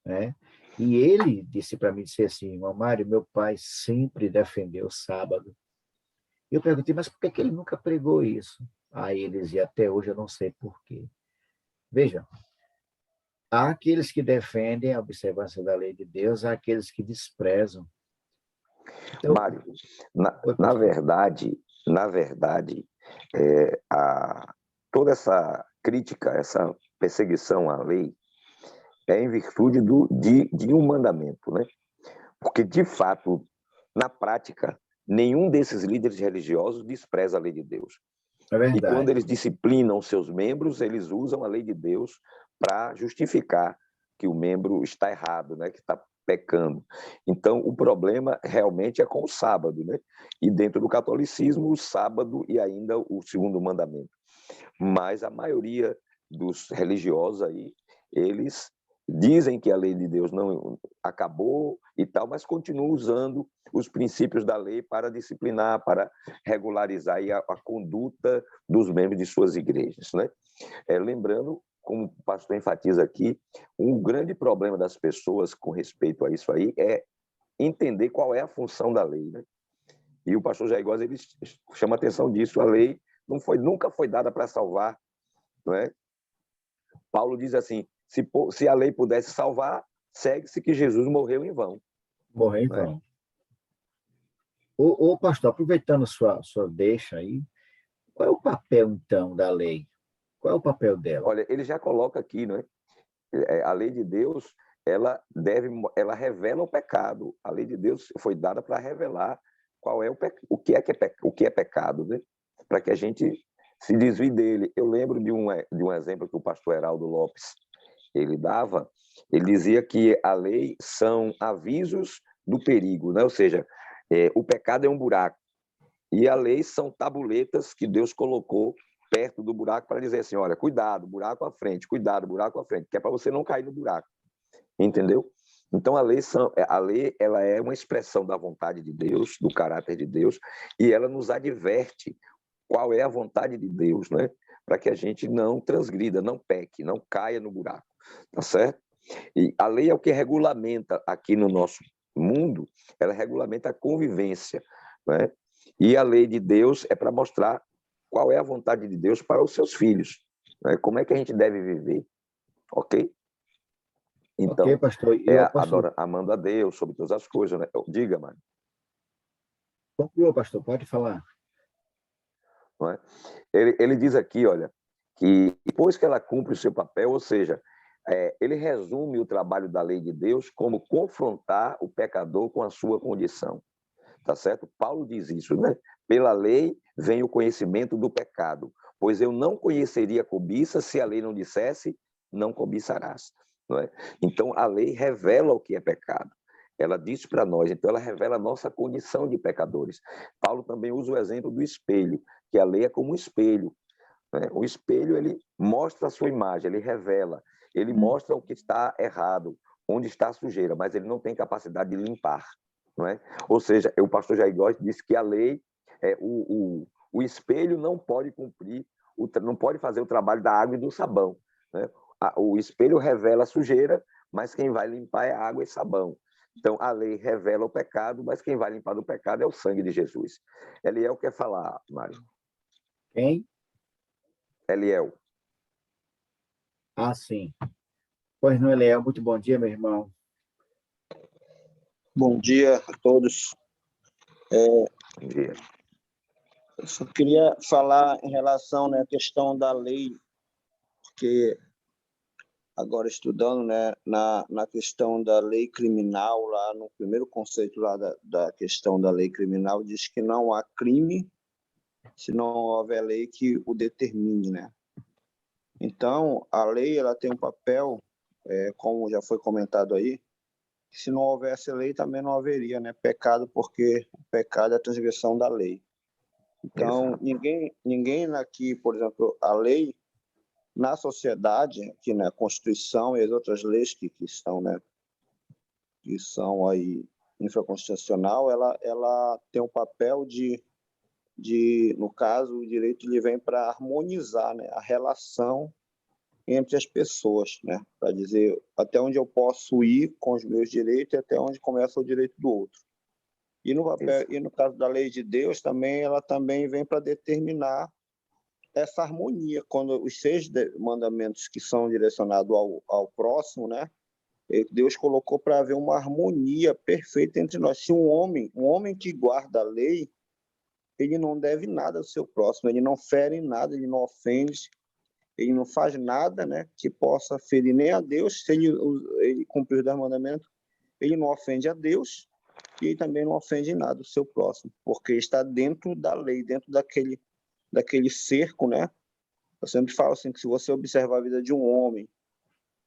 né? E ele disse para mim, disse assim, irmão Mário, meu pai sempre defendeu o sábado. Eu perguntei, mas por que ele nunca pregou isso? Aí ele dizia, até hoje eu não sei por quê. Veja, há aqueles que defendem a observância da lei de Deus, há aqueles que desprezam. Então, Mário, na verdade, toda essa crítica, essa perseguição à lei é em virtude de um mandamento, né? Porque, de fato, na prática, nenhum desses líderes religiosos despreza a lei de Deus. É verdade. E quando eles disciplinam seus membros, eles usam a lei de Deus para justificar que o membro está errado, né? Que está pecando. Então, o problema realmente é com o sábado, né? E dentro do catolicismo, o sábado e ainda o segundo mandamento. Mas a maioria dos religiosos aí, eles dizem que a lei de Deus não acabou e tal, mas continuam usando os princípios da lei para disciplinar, para regularizar aí a conduta dos membros de suas igrejas, né? Lembrando, como o pastor enfatiza aqui, um grande problema das pessoas com respeito a isso aí é entender qual é a função da lei, né? E o pastor Jair Góes, ele chama a atenção disso, a lei nunca foi dada para salvar, não é? Paulo diz assim, se a lei pudesse salvar, segue-se que Jesus morreu em vão. Morreu em Não é? vão. Ô, pastor, aproveitando sua deixa aí, qual é o papel, então, da lei? Qual é o papel dela? Olha, ele já coloca aqui, não é? A lei de Deus, ela revela o pecado. A lei de Deus foi dada para revelar qual é o que é pecado, né? Para que a gente se desvie dele. Eu lembro de um exemplo que o pastor Heraldo Lopes ele dava. Ele dizia que a lei são avisos do perigo, né? Ou seja, o pecado é um buraco e a lei são tabuletas que Deus colocou perto do buraco para dizer assim, olha, cuidado, buraco à frente, cuidado, buraco à frente, que é para você não cair no buraco, entendeu? Então a lei ela é uma expressão da vontade de Deus, do caráter de Deus, e ela nos adverte qual é a vontade de Deus, né? Para que a gente não transgrida, não peque, não caia no buraco, tá certo? E a lei é o que regulamenta aqui no nosso mundo, ela regulamenta a convivência, né? E a lei de Deus é para mostrar qual é a vontade de Deus para os seus filhos, né? Como é que a gente deve viver, ok? Então, Ok, pastor. Eu posso... amando a Deus sobre todas as coisas, né? Diga, mano. Conclua, pastor, pode falar. Não é? Ele diz aqui, olha, que depois que ela cumpre o seu papel, ou seja, ele resume o trabalho da lei de Deus como confrontar o pecador com a sua condição. Tá certo? Paulo diz isso, né? Pela lei vem o conhecimento do pecado, pois eu não conheceria a cobiça se a lei não dissesse, não cobiçarás. Não é? Então, a lei revela o que é pecado. Ela diz para nós, então ela revela a nossa condição de pecadores. Paulo também usa o exemplo do espelho, que a lei é como um espelho. Né? O espelho, ele mostra a sua imagem, ele revela, ele mostra o que está errado, onde está a sujeira, mas ele não tem capacidade de limpar. Não é? Ou seja, o pastor Jair Góes disse que a lei, o espelho não pode cumprir, não pode fazer o trabalho da água e do sabão. Né? O espelho revela a sujeira, mas quem vai limpar é água e sabão. Então, a lei revela o pecado, mas quem vai limpar do pecado é o sangue de Jesus. Eliel quer falar, Mário. Quem? Eliel. Ah, sim. Pois não, Eliel, muito bom dia, meu irmão. Bom dia a todos. Bom dia. Eu só queria falar em relação, né, à questão da lei, porque agora estudando, né, na questão da lei criminal, lá no primeiro conceito lá da questão da lei criminal, diz que não há crime se não houver lei que o determine, né? Então, a lei ela tem um papel, como já foi comentado aí, se não houvesse lei, também não haveria, né, pecado, porque o pecado é a transgressão da lei. Então, ninguém aqui, por exemplo, a lei na sociedade, aqui na Constituição e as outras leis que estão, né, que são aí infraconstitucional, ela tem um papel de no caso, o direito ele vem para harmonizar, né, a relação entre as pessoas, né, para dizer até onde eu posso ir com os meus direitos e até onde começa o direito do outro. E no caso da lei de Deus também, ela também vem para determinar essa harmonia, quando os 6 mandamentos que são direcionados ao próximo, né, Deus colocou para haver uma harmonia perfeita entre nós. Se um homem que guarda a lei, ele não deve nada ao seu próximo, ele não fere nada, ele não ofende, ele não faz nada, né, que possa ferir nem a Deus. Se ele cumprir os 10 mandamentos, ele não ofende a Deus e ele também não ofende nada o seu próximo, porque está dentro da lei, dentro daquele cerco, né? Eu sempre falo assim, que se você observar a vida de um homem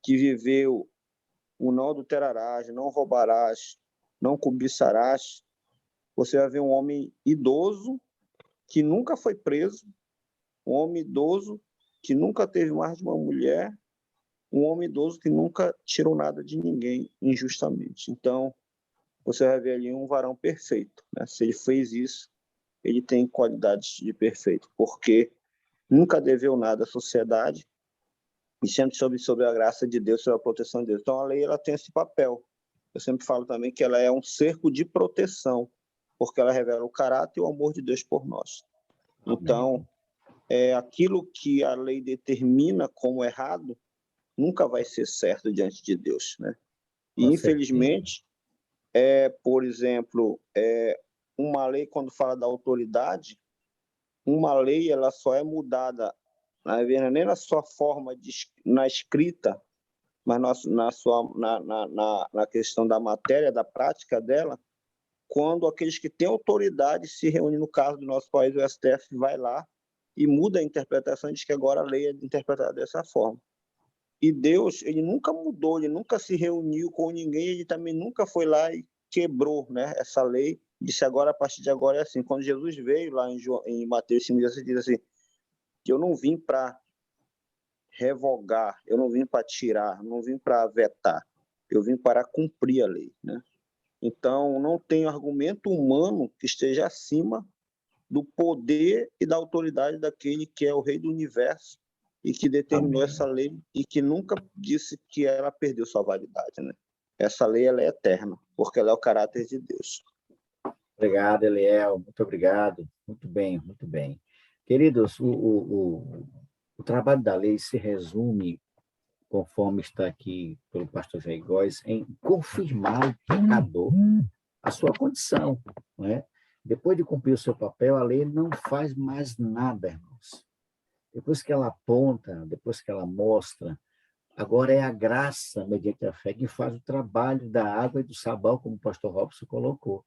que viveu o não adulterarás, não roubarás, não cobiçarás, você vai ver um homem idoso que nunca foi preso, um homem idoso que nunca teve mais de uma mulher, um homem idoso que nunca tirou nada de ninguém injustamente. Então, você vai ver ali um varão perfeito, né? Se ele fez isso, ele tem qualidades de perfeito, porque nunca deveu nada à sociedade e sempre sobre a graça de Deus, sobre a proteção de Deus. Então, a lei ela tem esse papel. Eu sempre falo também que ela é um cerco de proteção, porque ela revela o caráter e o amor de Deus por nós. Amém. Então, aquilo que a lei determina como errado nunca vai ser certo diante de Deus, né? E, infelizmente, por exemplo, uma lei, quando fala da autoridade, uma lei ela só é mudada, nem na sua forma, na escrita, mas na questão da matéria, da prática dela, quando aqueles que têm autoridade se reúnem, no caso do nosso país, o STF vai lá e muda a interpretação, diz que agora a lei é interpretada dessa forma. E Deus, ele nunca mudou, ele nunca se reuniu com ninguém, ele também nunca foi lá e quebrou, né, essa lei, disse agora, a partir de agora é assim. Quando Jesus veio lá em Mateus 5,16, diz assim, que eu não vim para revogar, eu não vim para tirar, não vim para vetar, eu vim para cumprir a lei, né? Então, não tem argumento humano que esteja acima do poder e da autoridade daquele que é o rei do universo e que determinou essa lei e que nunca disse que ela perdeu sua validade, né? Essa lei ela é eterna, porque ela é o caráter de Deus. Obrigado, Eliel. Muito obrigado. Muito bem, muito bem. Queridos, o trabalho da lei se resume, conforme está aqui pelo pastor Jair Góes, em confirmar o pecador a sua condição, não é? Depois de cumprir o seu papel, a lei não faz mais nada, irmãos. Depois que ela aponta, depois que ela mostra, agora é a graça, mediante a fé, que faz o trabalho da água e do sabão, como o pastor Robson colocou.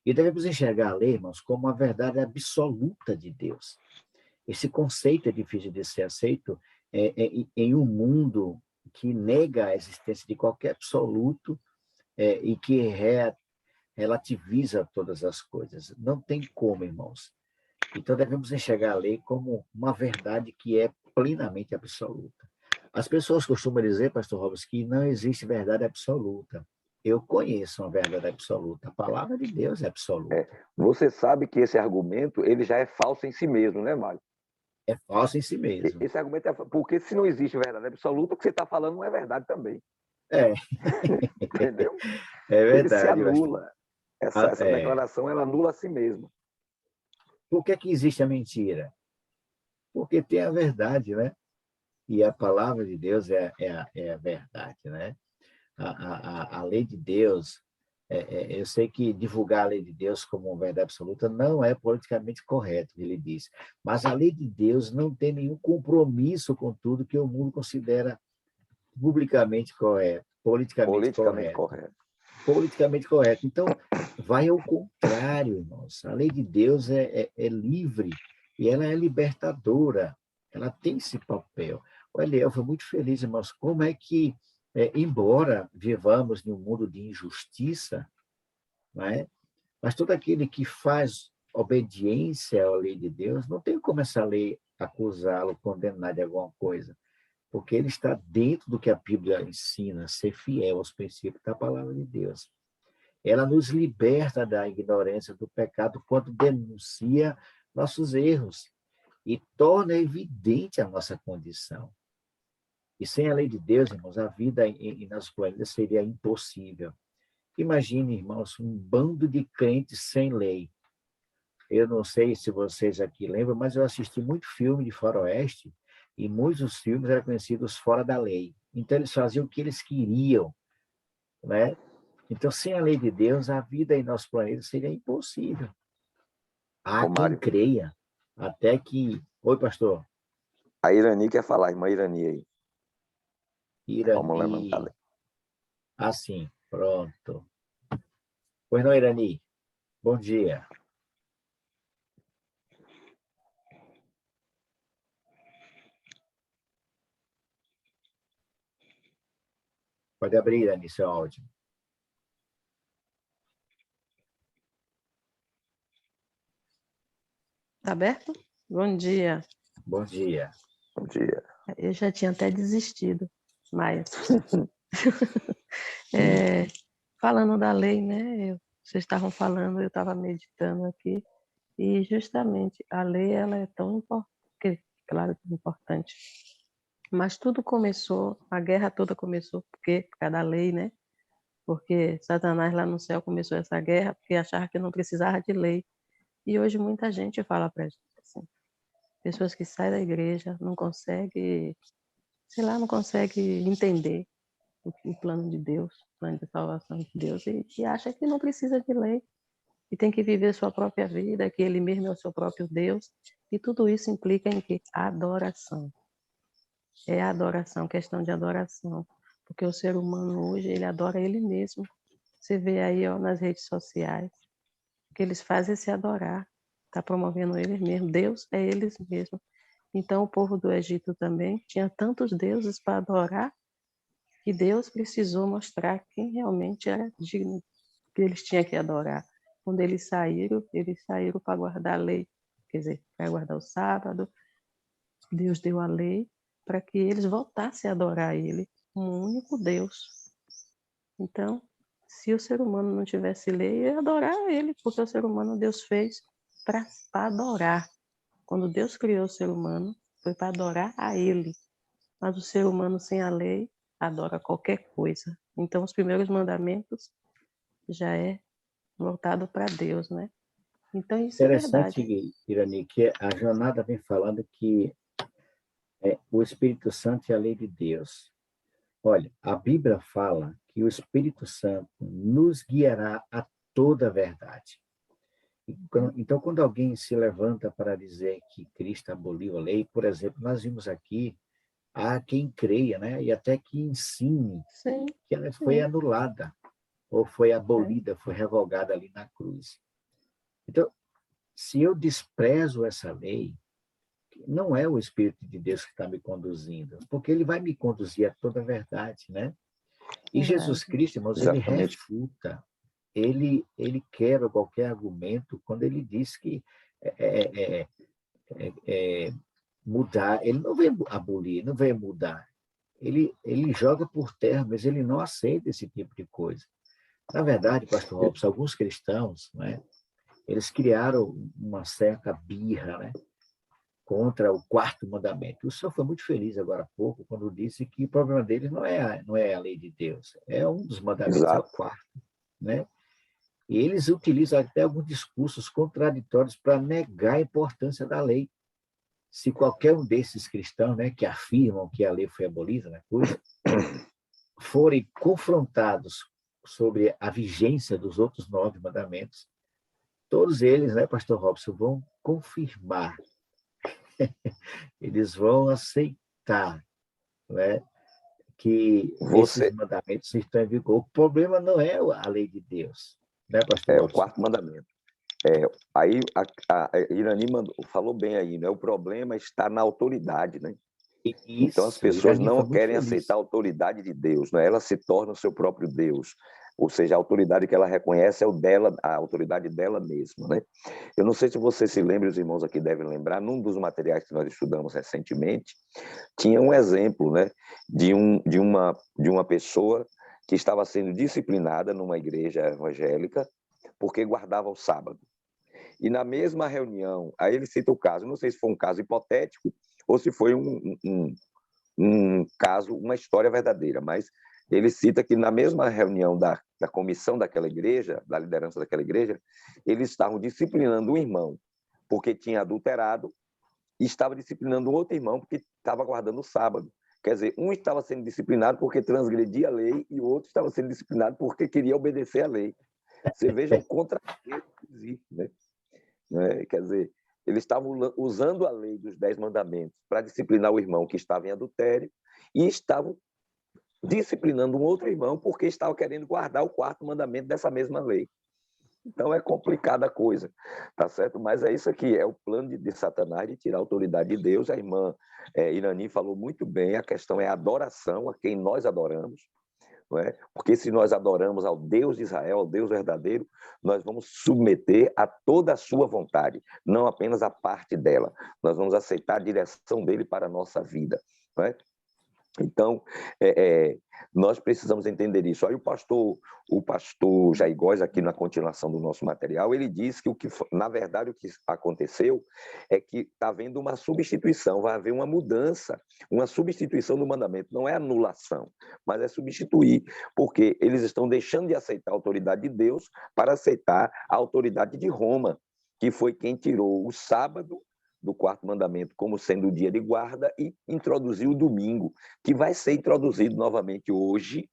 E devemos enxergar a lei, irmãos, como a verdade absoluta de Deus. Esse conceito é difícil de ser aceito em um mundo que nega a existência de qualquer absoluto e que relativiza todas as coisas. Não tem como, irmãos. Então, devemos enxergar a lei como uma verdade que é plenamente absoluta. As pessoas costumam dizer, pastor Robson, que não existe verdade absoluta. Eu conheço uma verdade absoluta. A palavra de Deus é absoluta. Você sabe que esse argumento ele já é falso em si mesmo, né, Mário? É falso em si mesmo. Esse argumento porque se não existe verdade absoluta, o que você está falando não é verdade também. Entendeu? É verdade. Ele se anula. Essa declaração ela anula a si mesma. Por que existe a mentira? Porque tem a verdade, né? E a palavra de Deus é a verdade, né? A lei de Deus, eu sei que divulgar a lei de Deus como verdade absoluta não é politicamente correto, ele diz. Mas a lei de Deus não tem nenhum compromisso com tudo que o mundo considera publicamente correto, politicamente correto. Politicamente correto. Então, vai ao contrário, irmãos. A lei de Deus é livre e ela é libertadora. Ela tem esse papel. O Eliel foi muito feliz, irmãos. Como é que, embora vivamos em um mundo de injustiça, não é? Mas todo aquele que faz obediência à lei de Deus, não tem como essa lei acusá-lo, condenar de alguma coisa, porque ele está dentro do que a Bíblia ensina, ser fiel aos princípios da palavra de Deus. Ela nos liberta da ignorância do pecado quando denuncia nossos erros e torna evidente a nossa condição. E sem a lei de Deus, irmãos, a vida em nosso planeta seria impossível. Imagine, irmãos, um bando de crentes sem lei. Eu não sei se vocês aqui lembram, mas eu assisti muito filme de faroeste e muitos dos filmes eram conhecidos fora da lei. Então, eles faziam o que eles queriam, né? Então, sem a lei de Deus, a vida em nosso planeta seria impossível. Há quem creia, até que... Oi, pastor. A Irani quer falar, irmã Irani aí. Irani. Vamos levantar. Assim, pronto. Pois não, Irani. Bom dia. Pode abrir, Irani, seu áudio. Está aberto? Bom dia. Bom dia. Bom dia. Eu já tinha até desistido, mas... falando da lei, né? Vocês estavam falando, eu estava meditando aqui, e justamente a lei ela é tão importante, claro que é importante, mas tudo começou, a guerra toda começou por causa da lei, né? Porque Satanás lá no céu começou essa guerra porque achava que não precisava de lei. E hoje muita gente fala para a gente assim, pessoas que saem da igreja não conseguem, sei lá, não conseguem entender o plano de Deus, o plano de salvação de Deus, e acha que não precisa de lei, e tem que viver sua própria vida, que ele mesmo é o seu próprio Deus, e tudo isso implica em que? Adoração. É adoração, questão de adoração, porque o ser humano hoje, ele adora ele mesmo. Você vê aí, ó, nas redes sociais, o que eles fazem é se adorar, está promovendo eles mesmos, Deus é eles mesmos. Então o povo do Egito também tinha tantos deuses para adorar, que Deus precisou mostrar quem realmente era digno, que eles tinham que adorar. Quando eles saíram para guardar a lei, quer dizer, para guardar o sábado, Deus deu a lei para que eles voltassem a adorar Ele, um único Deus. Então, se o ser humano não tivesse lei, ia adorar Ele, porque o ser humano Deus fez para adorar. Quando Deus criou o ser humano, foi para adorar a Ele. Mas o ser humano sem a lei adora qualquer coisa. Então, os primeiros mandamentos já é voltado para Deus, né? Então, isso é Interessante, verdade. Irani, que a jornada vem falando que o Espírito Santo é a lei de Deus. Olha, a Bíblia fala que o Espírito Santo nos guiará a toda a verdade. Então, quando alguém se levanta para dizer que Cristo aboliu a lei, por exemplo, nós vimos aqui, há quem creia, né? E até que ensine Sim, que ela foi anulada, ou foi abolida, foi revogada ali na cruz. Então, se eu desprezo essa lei, não é o Espírito de Deus que está me conduzindo, porque ele vai me conduzir a toda a verdade, né? E Jesus Cristo, irmãos, ele refuta, ele quebra qualquer argumento quando ele diz que mudar, ele não veio abolir, não veio mudar. Ele joga por terra, mas ele não aceita esse tipo de coisa. Na verdade, pastor Robson, alguns cristãos, né, eles criaram uma certa birra, né, contra o quarto mandamento. O senhor foi muito feliz agora há pouco quando disse que o problema deles não é a lei de Deus, é um dos mandamentos, é o quarto, né? E eles utilizam até alguns discursos contraditórios para negar a importância da lei. Se qualquer um desses cristãos, né, que afirmam que a lei foi abolida na cruz, forem confrontados sobre a vigência dos outros 9 mandamentos, todos eles, né, pastor Robson, vão confirmar, eles vão aceitar, né, que esses mandamentos estão em vigor. O problema não é a lei de Deus, né, pastor Robson? É o quarto mandamento. Aí a Irani falou bem aí, né? O problema está na autoridade, né? Então as pessoas não querem aceitar a autoridade de Deus, né? Ela se torna o seu próprio Deus, ou seja, a autoridade que ela reconhece é a autoridade dela mesma, né? Eu não sei se você se lembra, os irmãos aqui devem lembrar, num dos materiais que nós estudamos recentemente, tinha um exemplo, né, de uma pessoa que estava sendo disciplinada numa igreja evangélica porque guardava o sábado. E na mesma reunião, aí ele cita o caso, não sei se foi um caso hipotético ou se foi um caso, uma história verdadeira, mas ele cita que na mesma reunião da comissão daquela igreja, da liderança daquela igreja, eles estavam disciplinando um irmão porque tinha adulterado e estava disciplinando um outro irmão porque estava guardando o sábado. Quer dizer, um estava sendo disciplinado porque transgredia a lei e o outro estava sendo disciplinado porque queria obedecer à lei. Você veja o contrapeso que existe, né? Quer dizer, eles estavam usando a lei dos 10 mandamentos para disciplinar o irmão que estava em adultério e estavam disciplinando um outro irmão porque estava querendo guardar o quarto mandamento dessa mesma lei. Então é complicada a coisa, tá certo? Mas é isso aqui, é o plano de Satanás de tirar a autoridade de Deus. A irmã Irani falou muito bem, a questão é a adoração, a quem nós adoramos. Não é? Porque se nós adoramos ao Deus de Israel, ao Deus verdadeiro, nós vamos submeter a toda a sua vontade, não apenas a parte dela. Nós vamos aceitar a direção dele para a nossa vida. Não é? Então, nós precisamos entender isso. Aí o pastor Jair Góes, aqui na continuação do nosso material, ele diz que, na verdade, o que aconteceu é que está havendo uma substituição, vai haver uma mudança, uma substituição do mandamento. Não é anulação, mas é substituir, porque eles estão deixando de aceitar a autoridade de Deus para aceitar a autoridade de Roma, que foi quem tirou o sábado do quarto mandamento como sendo o dia de guarda e introduziu o domingo, que vai ser introduzido novamente hoje,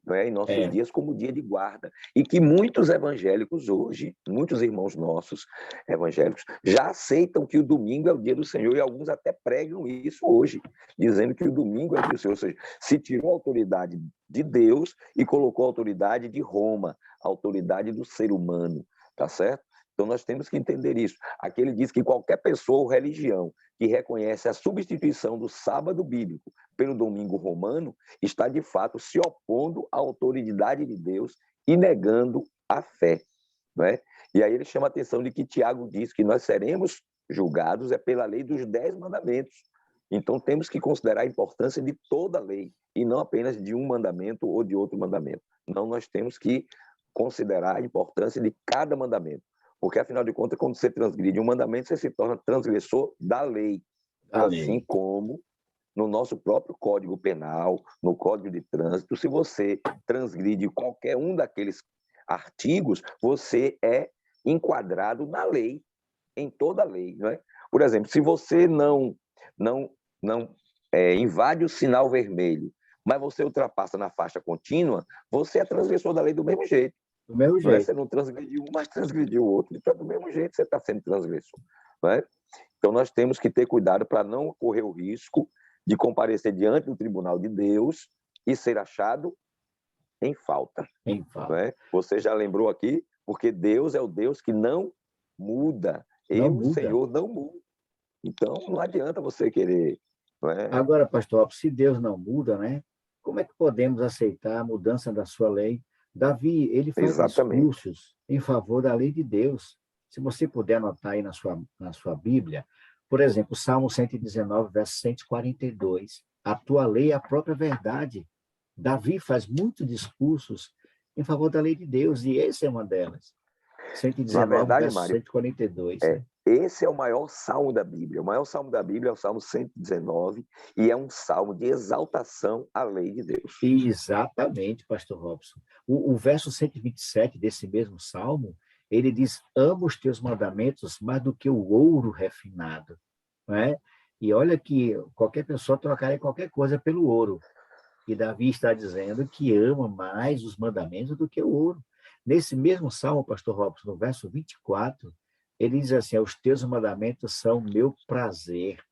não é, em nossos dias, como dia de guarda. E que muitos evangélicos hoje, muitos irmãos nossos evangélicos, já aceitam que o domingo é o dia do Senhor, e alguns até pregam isso hoje, dizendo que o domingo é o dia do Senhor. Ou seja, se tirou a autoridade de Deus e colocou a autoridade de Roma, a autoridade do ser humano, tá certo? Então nós temos que entender isso. Aqui ele diz que qualquer pessoa ou religião que reconhece a substituição do sábado bíblico pelo domingo romano está de fato se opondo à autoridade de Deus e negando a fé, não é? E aí ele chama a atenção de que Tiago diz que nós seremos julgados pela lei dos 10 mandamentos. Então temos que considerar a importância de toda a lei e não apenas de um mandamento ou de outro mandamento. Não, nós temos que considerar a importância de cada mandamento. Porque, afinal de contas, quando você transgride um mandamento, você se torna transgressor da lei. Assim como no nosso próprio Código Penal, no Código de Trânsito, se você transgride qualquer um daqueles artigos, você é enquadrado na lei, em toda a lei, não é? Por exemplo, se você não invade o sinal vermelho, mas você ultrapassa na faixa contínua, você é transgressor da lei do mesmo jeito. Do mesmo jeito. Você não transgrediu um, mas transgrediu o outro. Então, do mesmo jeito, você está sendo transgressor. Não é? Então, nós temos que ter cuidado para não correr o risco de comparecer diante do tribunal de Deus e ser achado em falta. Não é? Você já lembrou aqui? Porque Deus é o Deus que não muda. O Senhor, não muda. Então, não adianta você querer... Não é? Agora, pastor, se Deus não muda, né? Como é que podemos aceitar a mudança da sua lei? Davi, ele faz discursos em favor da lei de Deus. Se você puder anotar aí na sua Bíblia, por exemplo, Salmo 119, verso 142, a tua lei é a própria verdade. Davi faz muitos discursos em favor da lei de Deus, e esse é uma delas. 119, na verdade, verso Mário, 142. Né? Esse é o maior salmo da Bíblia. O maior salmo da Bíblia é o Salmo 119, e é um salmo de exaltação à lei de Deus. Exatamente, pastor Robson. O verso 127 desse mesmo salmo, ele diz, amo os teus mandamentos mais do que o ouro refinado. Não é? E olha que qualquer pessoa trocaria qualquer coisa pelo ouro. E Davi está dizendo que ama mais os mandamentos do que o ouro. Nesse mesmo salmo, pastor Robson, no verso 24, ele diz assim, os teus mandamentos são meu prazer.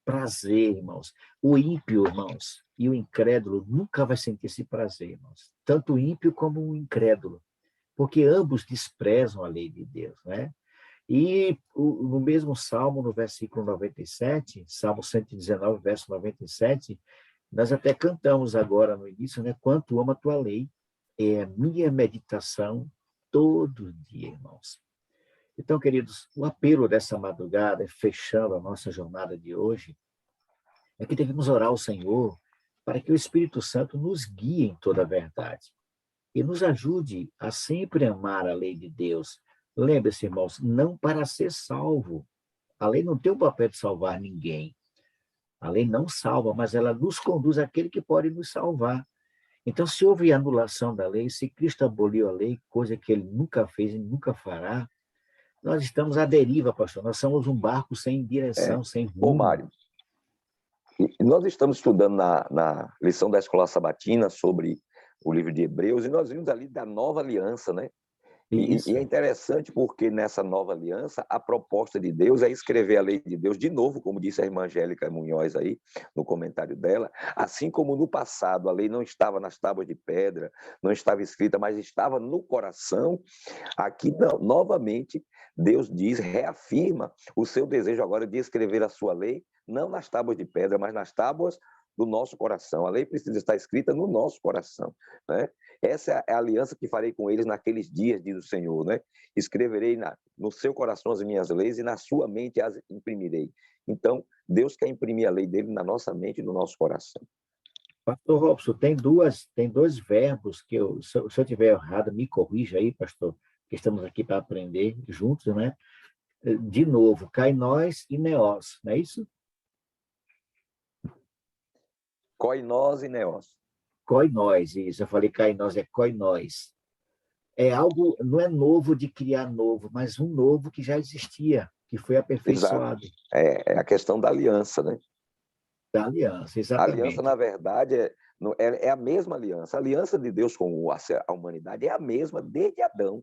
Prazer, irmãos. O ímpio, irmãos, e o incrédulo nunca vai sentir esse prazer, irmãos. Tanto o ímpio como o incrédulo. Porque ambos desprezam a lei de Deus, né? E no mesmo salmo, no versículo 97, Salmo 119, verso 97, nós até cantamos agora no início, né? Quanto amo a tua lei, é a minha meditação todo dia, irmãos. Então, queridos, o apelo dessa madrugada, fechando a nossa jornada de hoje, é que devemos orar ao Senhor para que o Espírito Santo nos guie em toda a verdade e nos ajude a sempre amar a lei de Deus. Lembre-se, irmãos, não para ser salvo. A lei não tem o papel de salvar ninguém. A lei não salva, mas ela nos conduz àquele que pode nos salvar. Então, se houve anulação da lei, se Cristo aboliu a lei, coisa que ele nunca fez e nunca fará, nós estamos à deriva, pastor. Nós somos um barco sem direção, sem rumo. Ô, Mário, nós estamos estudando na lição da Escola Sabatina sobre o livro de Hebreus, e nós vimos ali da nova aliança, né? E é interessante porque nessa nova aliança, a proposta de Deus é escrever a lei de Deus de novo, como disse a irmã Angélica Munhoz aí, no comentário dela, assim como no passado a lei não estava nas tábuas de pedra, não estava escrita, mas estava no coração, aqui novamente Deus diz, reafirma o seu desejo agora de escrever a sua lei, não nas tábuas de pedra, mas nas tábuas do nosso coração. A lei precisa estar escrita no nosso coração, né? Essa é a aliança que farei com eles naqueles dias, diz o Senhor, né? Escreverei no seu coração as minhas leis e na sua mente as imprimirei. Então, Deus quer imprimir a lei dele na nossa mente e no nosso coração. Pastor Robson, tem dois verbos que, se eu estiver errado, me corrija aí, pastor, que estamos aqui para aprender juntos, né? De novo, kainós e neos, não é isso? Koinós e neos. Koinós, isso. Eu falei kainós, é koinós. É algo, não é novo de criar novo, mas um novo que já existia, que foi aperfeiçoado. É a questão da aliança, né? Da aliança, A exatamente. aliança, na verdade, é a mesma aliança. A aliança de Deus com a humanidade é a mesma desde Adão,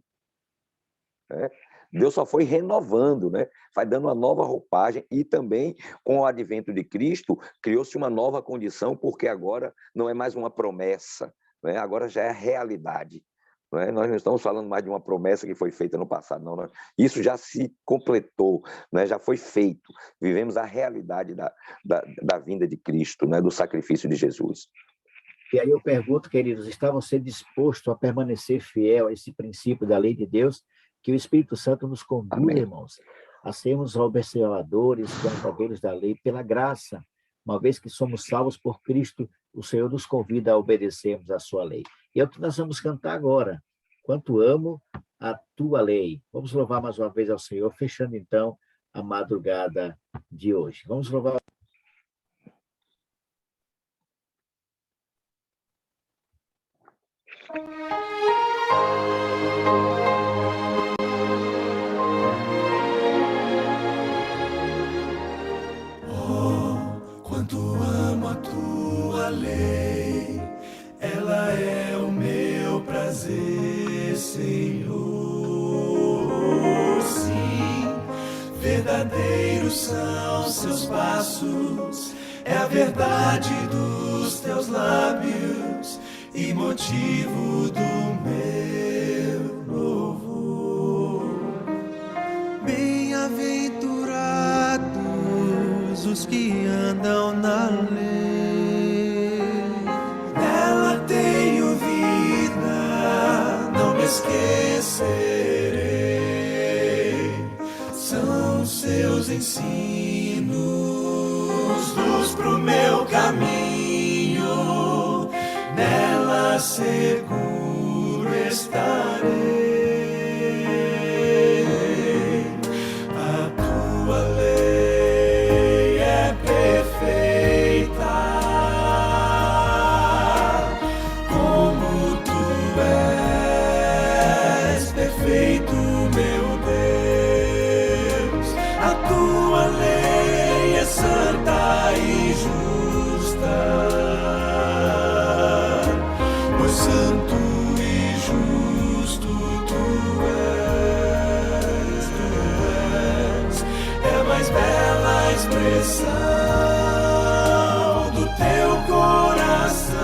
né? Deus só foi renovando, né? Vai dando uma nova roupagem, e também, com o advento de Cristo, criou-se uma nova condição, porque agora não é mais uma promessa, né? Agora já é a realidade. Não é? Nós não estamos falando mais de uma promessa que foi feita no passado, não. Isso já se completou, né? Já foi feito. Vivemos a realidade da vinda de Cristo, né? Do sacrifício de Jesus. E aí eu pergunto, queridos, está você disposto a permanecer fiel a esse princípio da lei de Deus? Que o Espírito Santo nos conduza, Amém. irmãos, a sermos observadores, guardadores da lei pela graça. Uma vez que somos salvos por Cristo, o Senhor nos convida a obedecermos a sua lei. E é o que nós vamos cantar agora. Quanto amo a tua lei. Vamos louvar mais uma vez ao Senhor, fechando então a madrugada de hoje. Vamos louvar. Quanto amo a tua lei, ela é o meu prazer, Senhor. Sim, verdadeiros são seus passos, é a verdade dos teus lábios e motivo do meu louvor. Bem-aventurados os que andam na lei, nela tenho vida, não me esquecerei. São seus ensinos, luz pro meu caminho, nela seguro estarei. A tua lei é perfeita, como tu és perfeito, meu Deus. A tua lei é santa e justa, pois santo e justo tu és. É a mais bela expressão do teu coração,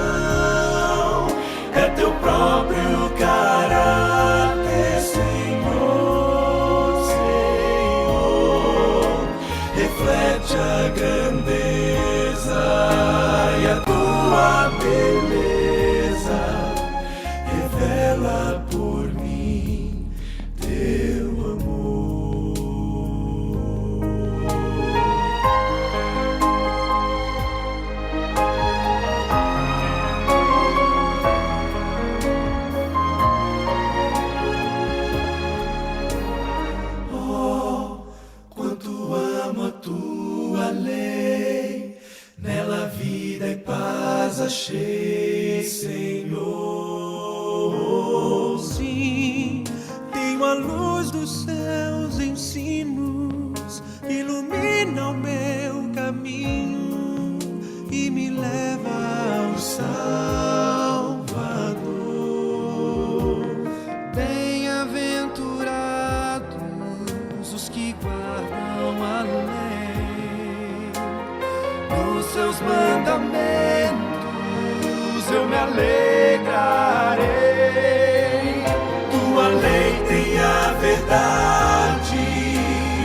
é teu próprio caráter, Senhor, Senhor. Reflete a grandeza e a tua beleza, revela por mim teu amor. Oh, quanto amo a tua lei, nela vida e paz achei, Senhor. Sim, tenho a luz dos seus ensinos, ilumina o meu caminho e me leva ao Salvador. Bem-aventurados os que guardam a lei, nos seus mandamentos eu me alegrarei. Tua lei tem a verdade,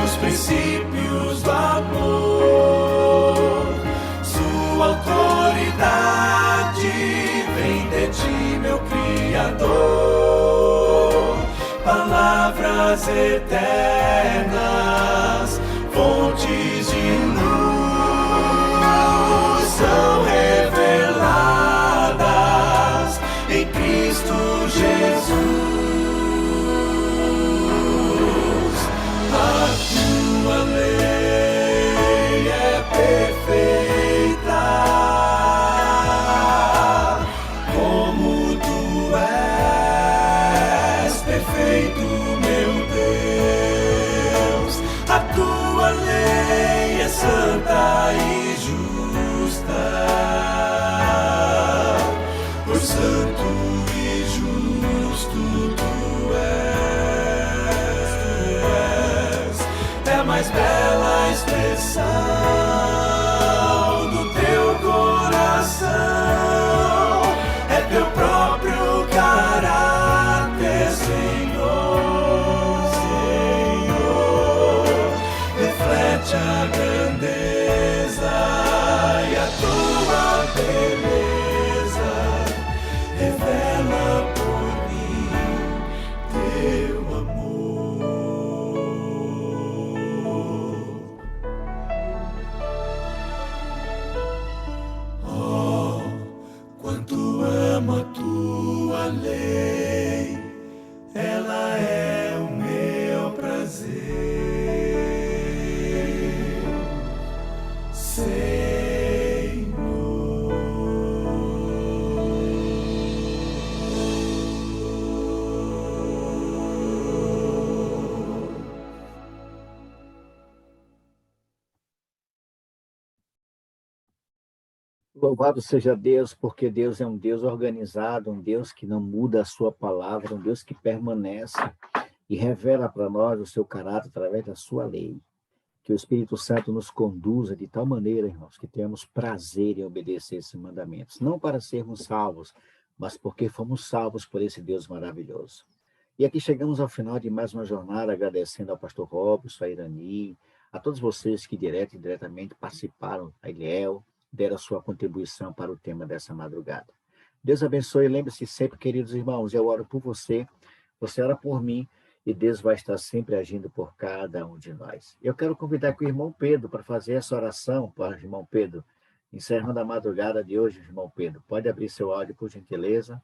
os princípios do amor. Sua autoridade vem de ti, meu Criador. Palavras eternas, fontes de luz, são reveladas em Cristo Jesus. A tua lei é perfeita, como tu és perfeito, meu Deus. Louvado seja Deus, porque Deus é um Deus organizado, um Deus que não muda a sua palavra, um Deus que permanece e revela para nós o seu caráter através da sua lei. Que o Espírito Santo nos conduza de tal maneira, irmãos, que tenhamos prazer em obedecer esses mandamentos. Não para sermos salvos, mas porque fomos salvos por esse Deus maravilhoso. E aqui chegamos ao final de mais uma jornada, agradecendo ao pastor Robson, a Irani, a todos vocês que direto e indiretamente participaram, a Eliel, deram a sua contribuição para o tema dessa madrugada. Deus abençoe, lembre-se sempre, queridos irmãos, eu oro por você, você ora por mim, e Deus vai estar sempre agindo por cada um de nós. Eu quero convidar aqui o irmão Pedro para fazer essa oração para o irmão Pedro, encerrando a madrugada de hoje, irmão Pedro. Pode abrir seu áudio, por gentileza,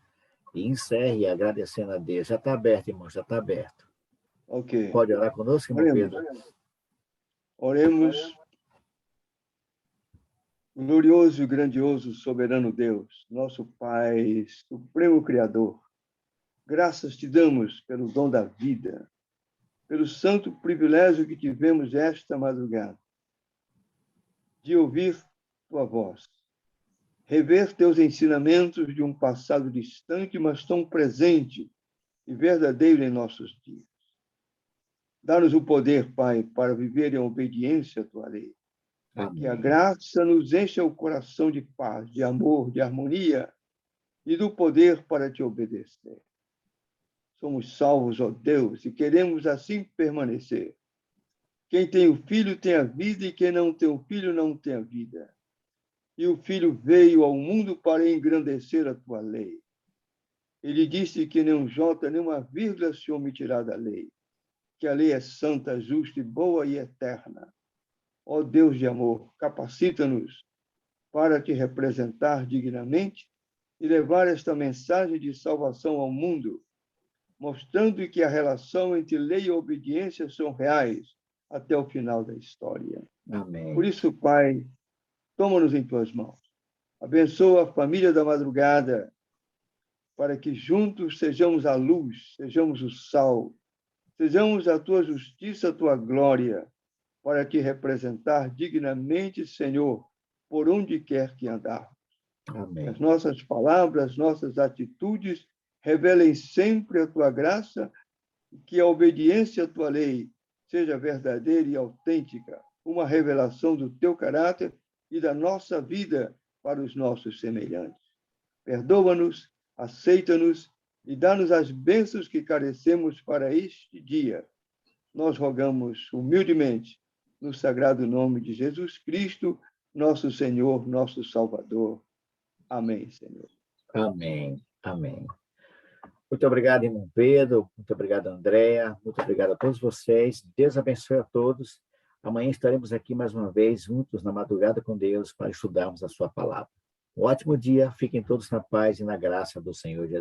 e encerre agradecendo a Deus. Já está aberto, irmão, já está aberto. Ok. Pode orar conosco, irmão Pedro? Oremos. Glorioso e grandioso, soberano Deus, nosso Pai, Supremo Criador, graças te damos pelo dom da vida, pelo santo privilégio que tivemos esta madrugada, de ouvir tua voz, rever teus ensinamentos de um passado distante, mas tão presente e verdadeiro em nossos dias. Dá-nos o poder, Pai, para viver em obediência à tua lei. Amém. Que a graça nos encha o coração de paz, de amor, de harmonia e do poder para te obedecer. Somos salvos, ó Deus, e queremos assim permanecer. Quem tem o Filho tem a vida, e quem não tem o Filho não tem a vida. E o Filho veio ao mundo para engrandecer a tua lei. Ele disse que nem um jota, nem uma vírgula se omitirá da lei, que a lei é santa, justa e boa e eterna. Ó Deus de amor, capacita-nos para te representar dignamente e levar esta mensagem de salvação ao mundo, mostrando que a relação entre lei e obediência são reais até o final da história. Amém. Por isso, Pai, toma-nos em tuas mãos. Abençoa a família da madrugada, para que juntos sejamos a luz, sejamos o sal, sejamos a tua justiça, a tua glória, para te representar dignamente, Senhor, por onde quer que andarmos. Amém. As nossas palavras, nossas atitudes revelem sempre a tua graça e que a obediência à tua lei seja verdadeira e autêntica, uma revelação do teu caráter e da nossa vida para os nossos semelhantes. Perdoa-nos, aceita-nos e dá-nos as bênçãos que carecemos para este dia. Nós rogamos humildemente no sagrado nome de Jesus Cristo, nosso Senhor, nosso Salvador. Amém, Senhor. Amém. Amém. Muito obrigado, irmão Pedro. Muito obrigado, Andréa. Muito obrigado a todos vocês. Deus abençoe a todos. Amanhã estaremos aqui mais uma vez, juntos na madrugada com Deus, para estudarmos a sua palavra. Um ótimo dia. Fiquem todos na paz e na graça do Senhor Jesus.